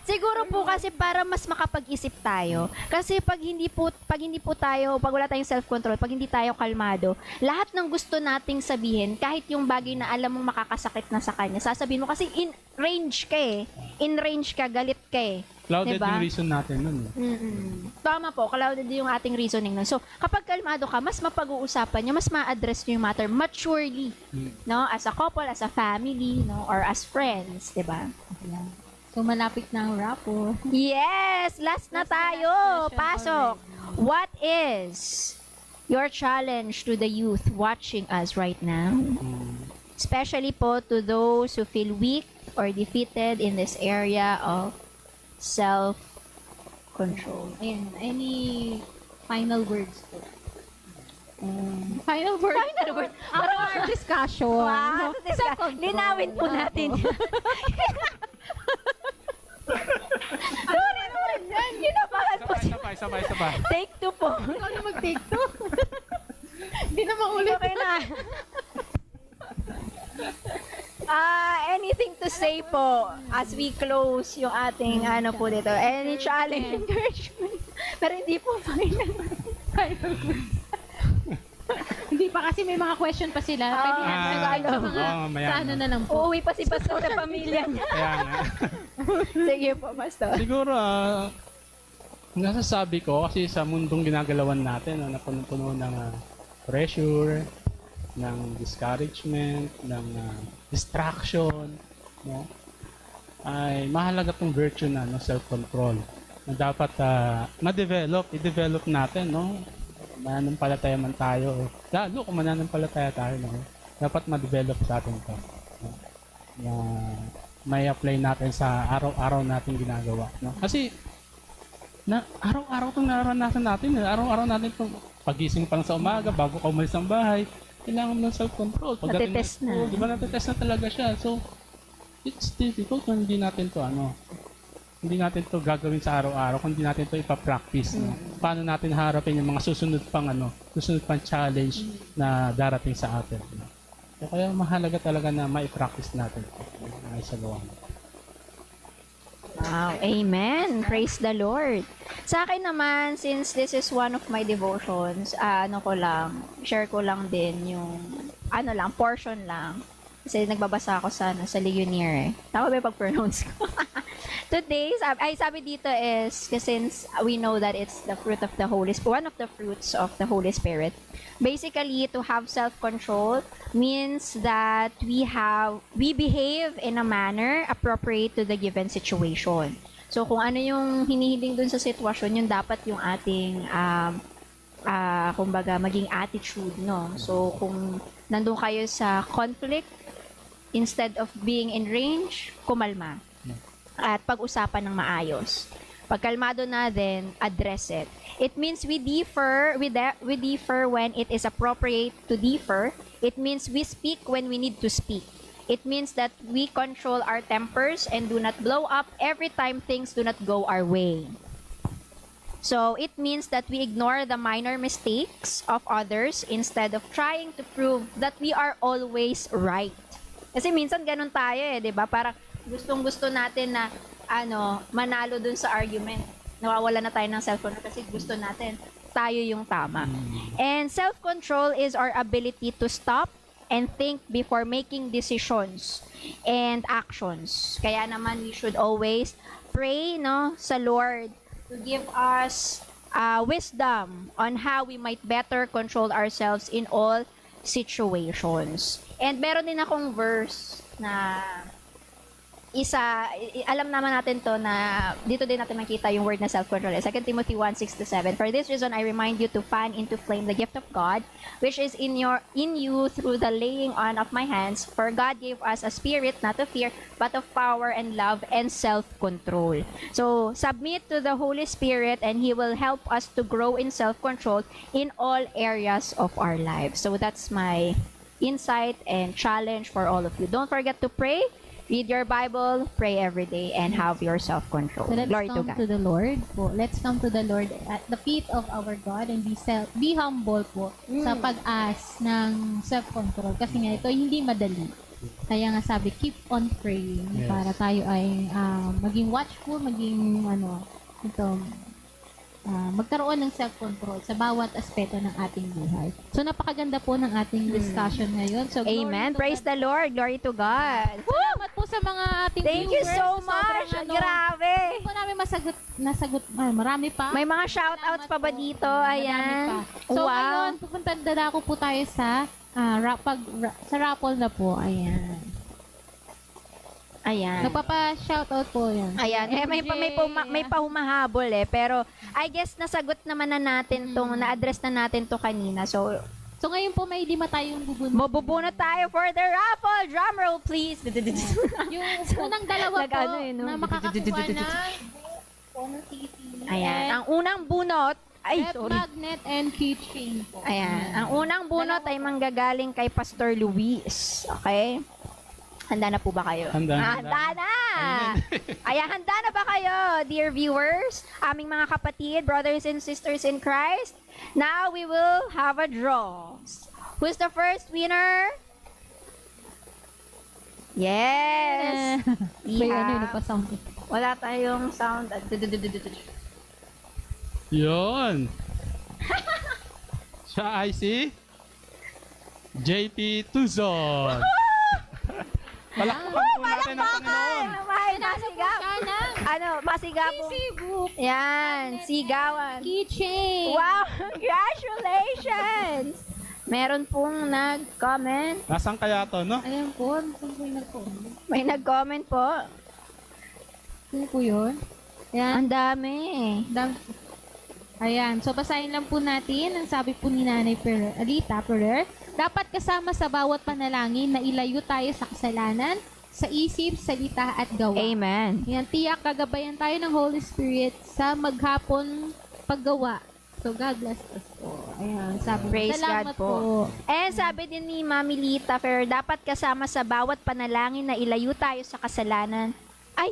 S2: Siguro po kasi para mas makapag-isip tayo. Kasi pag wala tayong self-control, pag hindi tayo kalmado, lahat ng gusto nating sabihin, kahit yung bagay na alam mong makakasakit na sa kanya, sasabihin mo kasi in range ka eh. In range ka, galit ka eh.
S3: Clouded
S2: Diba?
S3: yung reason natin nun.
S2: Tama po, clouded yung ating reasoning nun. So, kapag kalmado ka, mas mapag-uusapan nyo, mas ma-address nyo yung matter maturely, no? As a couple, as a family, no? Or as friends, di ba?
S1: So, malapit na ang rapo.
S2: Yes! Last na tayo! Pasok! What is your challenge to the youth watching us right now? Especially po to those who feel weak or defeated in this area of self-control.
S1: Ayan, any final words po? Final words?
S2: Final word.
S1: Parang our discussion.
S2: Wow,
S1: no?
S2: self-control. Linawin po natin. Sorry naman yan. Ginabahan po siya.
S3: Sabay.
S2: Take two po.
S1: Ikaw na mag-take to. Hindi na maulit.
S2: Okay na. Anything to say po as we close yung ating ano po dito. Any challenge, encouragement. Pero hindi po final.
S1: Hindi pa kasi may mga question pa sila. Pwede natin sa mga
S3: mamaya
S1: sa ano na lang po.
S2: Uuwi pa si Pastor sa pamilya niya.
S3: Kaya nga.
S2: Sige po, Pastor.
S3: Siguro, nasasabi ko kasi sa mundong ginagalawan natin, na puno-puno ng pressure, ng discouragement, ng distraction, no? Ay mahalaga tong virtue na no, self-control na dapat i-develop natin, no? Mananampalataya man tayo, lalo kung mananampalataya tayo, no? Dapat ma-develop sa atin to, no? Na may apply natin sa araw-araw natin ginagawa, no? Kasi na araw-araw itong naranasan natin, araw-araw natin itong pagising pa lang sa umaga bago ka umalis ng bahay, kailangan mo ng self-control.
S2: Natetest na.
S3: Di ba natetest na talaga siya? So, it's difficult kung hindi natin to hindi natin to gagawin sa araw-araw, kung hindi natin to ipa-practice. No? Paano natin harapin yung mga susunod pang challenge na darating sa atin. No? So, kaya mahalaga talaga na mai-practice natin. Ay sa gawa.
S2: Wow, amen. Praise the Lord. Sa akin naman, since this is one of my devotions, share ko lang din yung, portion lang. Kasi nagbabasa ako sa Ligonier eh. Tama ba yung pag-pronounce ko? Today, sabi dito is, since we know that it's the fruit of the Holy Spirit, one of the fruits of the Holy Spirit, basically, to have self-control means that we behave in a manner appropriate to the given situation. So, kung ano yung hinihiling dun sa sitwasyon, yun dapat yung ating, kumbaga, maging attitude, no? So, kung nandun kayo sa conflict, instead of being in range, kumalma. At pag-usapan ng maayos. Pag kalmado na, then address it. It means we differ when it is appropriate to differ. It means we speak when we need to speak. It means that we control our tempers and do not blow up every time things do not go our way. So, it means that we ignore the minor mistakes of others instead of trying to prove that we are always right. Kasi minsan ganun tayo eh, 'di ba? Parang gustong-gusto natin na manalo dun sa argument. Nawawala na tayo ng self-control kasi gusto natin tayo yung tama. And self-control is our ability to stop and think before making decisions and actions. Kaya naman we should always pray sa Lord to give us wisdom on how we might better control ourselves in all situations. And meron din akong verse na alam naman natin to na dito din natin makita yung word na self-control. 2 Timothy 1:6-7. For this reason, I remind you to fan into flame the gift of God, which is in you through the laying on of my hands. For God gave us a spirit not of fear, but of power and love and self-control. So, submit to the Holy Spirit and He will help us to grow in self-control in all areas of our lives. So, that's my insight and challenge for all of you. Don't forget to pray. Read your Bible, pray every day, and have your self-control.
S1: So let's
S2: Glory to
S1: come
S2: God.
S1: to the Lord po. Let's come to the Lord at the feet of our God and be humble po sa pag-ask ng self-control. Kasi nga ito hindi madali. Kaya nga sabi, keep on praying
S3: Yes.
S1: para tayo ay maging watchful, maging magkaroon ng self-control sa bawat aspeto ng ating buhay. So napakaganda po ng ating discussion ngayon. So glory
S2: Amen.
S1: to
S2: Praise
S1: God.
S2: the Lord. Glory to God.
S1: Salamat po sa mga ating
S2: Thank you
S1: viewers.
S2: so
S1: Sobrang
S2: much.
S1: ano,
S2: Grabe.
S1: Hindi po namin nasagot. Marami pa.
S2: May mga shoutouts pa ba dito? Ayan.
S1: Marami pa. So ngayon,
S2: Wow.
S1: pupunta dadako po tayo sa sa raffle na po. Ayan.
S2: Ayan.
S1: Nagpapa-shoutout po yan.
S2: Ayan. May pahumahabol pero I guess nasagot naman na natin tong, na-address na natin to kanina. So,
S1: So ngayon po may 5 tayong bubunot.
S2: mabubunot tayo for the raffle. Drum roll, please.
S1: Yung unang dalawa po
S2: Nag-ano no?
S1: na makakakuha ng TV.
S2: Ayan. Ang unang bunot, ay,
S1: Rep
S2: sorry.
S1: magnet and keychain po.
S2: Ayan. Ang unang bunot ay manggagaling kay Pastor Luis. Okay? Handa na po ba kayo?
S3: Handa na.
S2: Handa na! Ayan, handa na ba kayo, dear viewers? Aming mga kapatid, brothers and sisters in Christ? Now, we will have a draw. Who's the first winner? Yes!
S1: May
S2: Yeah.
S1: ano pa sound.
S2: Wala tayong sound.
S3: Yun. Siya ay si JP Tuzon. Palakpakan po natin ang Panginoon.
S2: Masigap. Ano, masigapong.
S1: Facebook,
S2: Yan, sigawan.
S1: keychain.
S2: Wow, congratulations! Meron pong nag-comment.
S3: Nasaan kaya to, no?
S1: Ayan po, saan po yung nag-comment?
S2: May nag-comment po.
S1: Sino po yun? Ayan.
S2: Ang dami.
S1: Ayan, so basahin lang po natin ang sabi po ni Nanay Alita Perer. Dapat kasama sa bawat panalangin na ilayo tayo sa kasalanan, sa isip, salita at gawa.
S2: Amen.
S1: Yan, tiyak gagabayan tayo ng Holy Spirit sa maghapon paggawa. So, God bless us po. Ayan, sabi mo.
S2: Praise
S1: Salamat
S2: God po. And sabi din ni Mami Lita Fer, dapat kasama sa bawat panalangin na ilayo tayo sa kasalanan. Ay,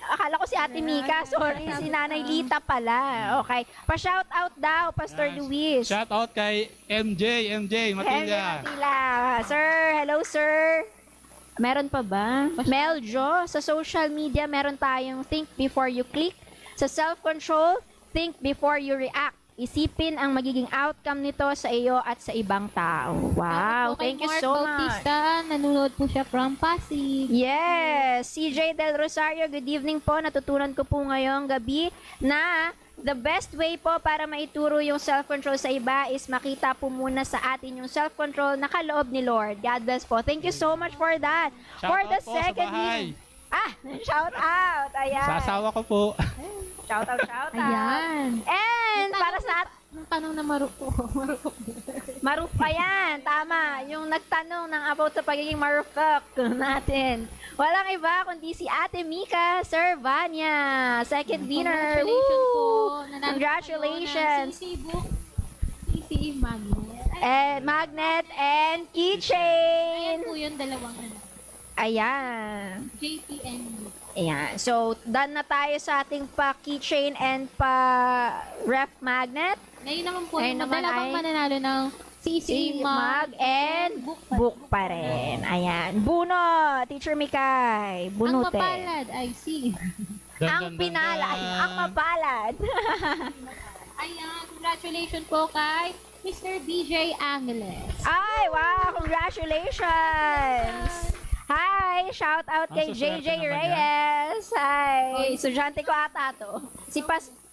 S2: akala ko si Ate Mika. Sorry, si Nanay Lita pala. Okay. Pa-shout out daw, Pastor Luis.
S3: Shout out kay MJ Matilla.
S2: Matila. Sir, hello sir. Meron pa ba? Meljo, sa social media meron tayong think before you click. Sa self-control, think before you react. Isipin ang magiging outcome nito sa iyo at sa ibang tao. Wow,
S1: Salamat po kay
S2: thank you
S1: Mark
S2: so
S1: Bautista.
S2: much.
S1: Nanonood po siya from Pasig.
S2: Yes, CJ Del Rosario, good evening po. Natutunan ko po ngayong gabi na the best way po para maituro yung self-control sa iba is makita po muna sa atin yung self-control na kaloob ni Lord. God bless po. Thank you so much for that.
S3: Shout
S2: For
S3: out
S2: the
S3: po sa
S2: second
S3: bahay.
S2: week. Shout out. Ayan.
S3: Sa asawa ko po.
S2: Shout out, shout out.
S1: Ayan.
S2: And para sa
S1: Yung tanong na marupok.
S2: Maruf, ayan, tama. Yung nagtanong ng about sa pagiging marufak natin. Walang iba kundi si Ate Mika Servania. Second winner.
S1: Congratulations po.
S2: Woo!
S1: Nanalo
S2: Congratulations.
S1: kayo ng CC book, CC magnet.
S2: And magnet and
S1: Ayan
S2: keychain.
S1: po yun, dalawang
S2: Ayan.
S1: JPN.
S2: Ayan. So, done na tayo sa ating pa-keychain and pa-ref magnet.
S1: Ngayon naman po,
S2: Ngayon
S1: yung
S2: naman
S1: dalawang
S2: ay
S1: mananalo ng CC
S2: Mag and book pa rin. Ayan. Buno, Teacher Mikay.
S1: Ang
S2: Bunutin.
S1: mapalad ay si.
S2: Ang pinala, ang mapalad.
S1: Ayan, congratulations po kay Mr. BJ Angeles.
S2: Ay, wow, congratulations. Hi, shout out kay
S3: Ang
S2: JJ
S3: suswerte naman
S2: Reyes. Hi, estudyante ko ata to. Si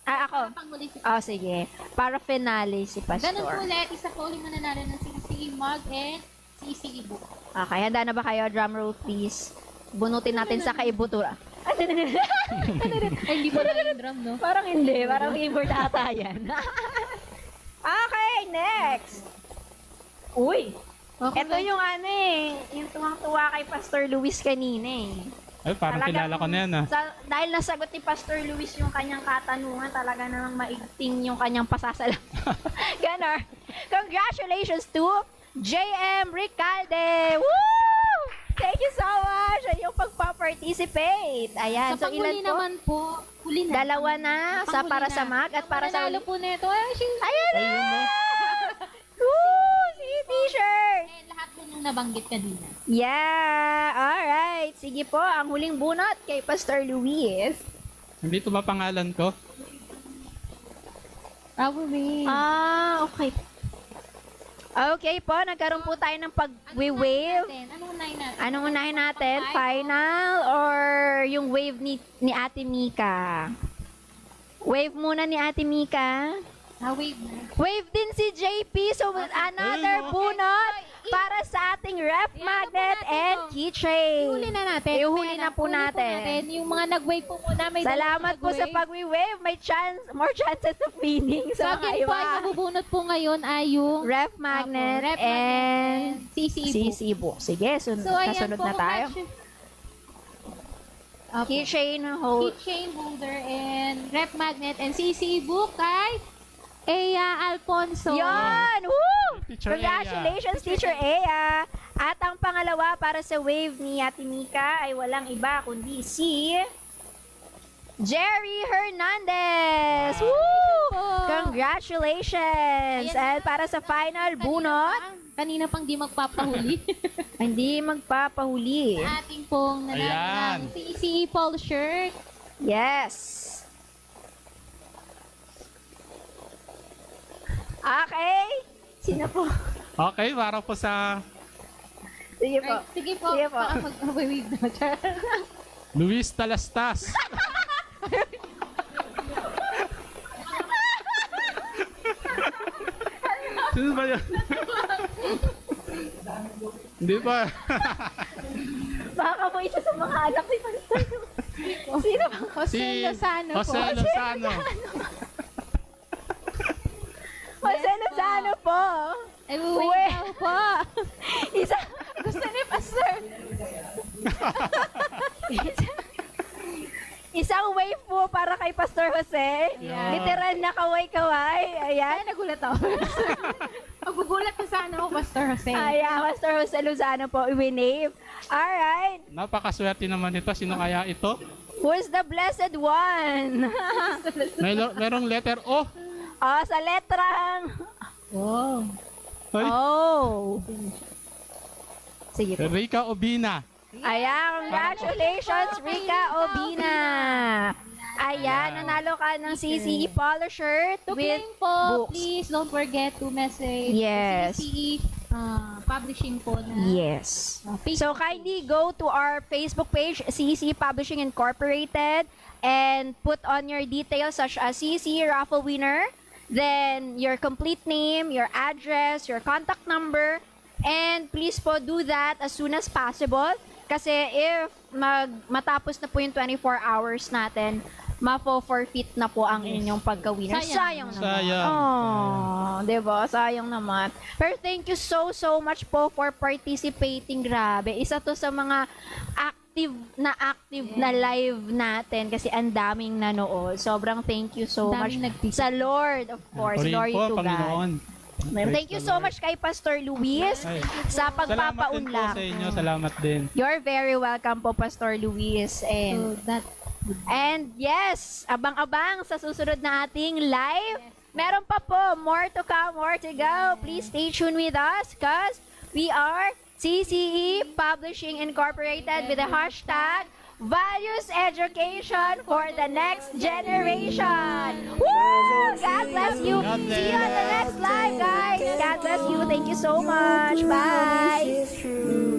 S2: ako.
S1: Panghuli si
S2: Oh, sige. Para finale si
S1: Ganun po
S2: Pastor.
S1: ulit, isa po ulit mananalo ng CC Mug and CC book.
S2: Okay, handa na ba kayo? Drum roll, please. Bunutin natin sa kaibutura.
S1: Ay, hindi pa na yung drum, no?
S2: Parang hindi. Parang keyboard ata yan. Okay, next. Uy,
S1: Okay,
S2: ito yung ano eh. Yung tuwang-tuwa kay Pastor Luis kanina eh.
S3: Ay, parang
S2: Talagang-
S3: kilala ko na yan ah.
S2: Dahil nasagot ni Pastor Luis yung kanyang katanungan, talaga namang maigting yung kanyang pasasalam. Ganon. Congratulations to JM Ricalde! Woo! Thank you so much sa iyong pagpa-participate. Ayan,
S1: sa
S2: so ilan
S1: panghuli
S2: po?
S1: naman po, huli na.
S2: Dalawa na sa
S1: Panghuli
S2: para
S1: na.
S2: sa mag at para sa
S1: Mananalo po nito. Ay,
S2: Ayan na!
S3: Ayun, no?
S2: Woo! Si t-shirt!
S1: Eh, lahat po nung nabanggit kanina.
S2: Yeah! Alright. Sige po, ang huling bunot kay Pastor Luis.
S3: Hindi ito ba pangalan ko?
S1: Probably.
S2: Okay. Okay po, nagkaroon po tayo ng pag-wave.
S1: Anong unahin natin?
S2: Anong unahin natin? Final or yung wave ni Ate Mika? Wave muna ni Ate Mika.
S1: Wave na.
S2: Wave din si JP. So, another
S3: Ayun, no?
S2: bunot para sa ating ref magnet
S1: natin
S2: and
S1: to.
S2: keychain.
S1: Ihuli na natin.
S2: Ihuli na po
S1: Huli
S2: natin.
S1: Yung mga nag-wave po muna. May
S2: Salamat po sa pag-wave. May more chances of winning
S1: Sa
S2: sa mga
S1: akin po, ang
S2: iba.
S1: mabubunot po ngayon ay yung
S2: Ref magnet
S1: Ref
S2: and
S1: CC book.
S2: CC book. Sige,
S1: So, ayan
S2: kasunod
S1: po,
S2: na tayo. Keychain hold.
S1: Keychain holder and ref magnet and CC book kay Eya Alfonso.
S2: Yon! Woo!
S3: Teacher
S2: Congratulations, Teacher Ea! At ang pangalawa para sa wave ni Ate Mika ay walang iba kundi si Jerry Hernandez! Woo! Congratulations! And para sa final bunot,
S1: Kanina pang di magpapahuli.
S2: hindi magpapahuli.
S1: Ating pong
S3: Ayan.
S1: nanalo ng CC Paul shirt.
S2: Yes! Okay. Sino po?
S3: Okay, para po sa
S2: Sige po.
S1: Ay, sige po.
S2: Sige po.
S1: Baka mag-wave na siya.
S3: Luis Talastas. Sino ba yun? Hindi pa.
S2: Baka mo isa sa mga anak ni Pastor. Sino ba?
S1: Jose Lozano po.
S3: Jose Lozano.
S2: Jose Lozano po.
S1: Ay,
S2: Uwe.
S1: wait daw po.
S2: Isa. Gusto ni Pastor. Isang wave po para kay Pastor Jose.
S3: Yeah.
S2: Literal na kaway-kaway. Ayan.
S1: Ay, nagulat ako. Magugulat na sana ako, Pastor Jose.
S2: Ayan, Pastor Jose Lozano po, i-name. Alright.
S3: Napakaswerte naman ito. Sino kaya ito?
S2: Who's the blessed one?
S3: Merong letter O.
S2: Sa letrang...
S1: Oh.
S3: Ay,
S2: Oh. Sige po.
S3: Rica Obina.
S2: Ayan, congratulations, Rika Obina. Ayan, nanalo ka ng CCE Polo shirt
S1: To
S2: with
S1: claim po,
S2: books.
S1: please don't forget to message
S2: Yes.
S1: CCE Publishing po na
S2: Yes.
S1: Facebook.
S2: So kindly go to our Facebook page, CC Publishing Incorporated, and put on your details such as CC raffle winner, then your complete name, your address, your contact number, and please po do that as soon as possible. Kasi if matapos na po yung 24 hours natin, mafo-forfeit na po ang inyong pagka-winner.
S1: Sayang.
S2: Sayang naman.
S3: Sayang.
S2: Oh, 'di ba? Sayang naman. Pero thank you so much po for participating. Grabe. Isa to sa mga active na live natin kasi ang daming nanood. Sobrang thank you so much
S1: Daming nagtitig.
S2: sa Lord, of course.
S3: Purihin
S2: Glory
S3: po,
S2: to God.
S3: Panginoon.
S2: Thank you so much kay Pastor Luis
S3: Ay.
S2: sa
S3: Salamat din po
S2: pagpapaunlak.
S3: sa inyo. Salamat din.
S2: You're very welcome po, Pastor Luis.
S1: So that
S2: And yes, abang-abang sa susunod na ating live. Meron pa po, more to come, more to go. Please stay tuned with us because we are CCE Publishing Incorporated with the hashtag Values Education for the Next Generation. Woo! God bless you.
S3: God bless.
S2: See you on the next live, guys. God bless you. Thank you so much. Bye.
S5: Is true.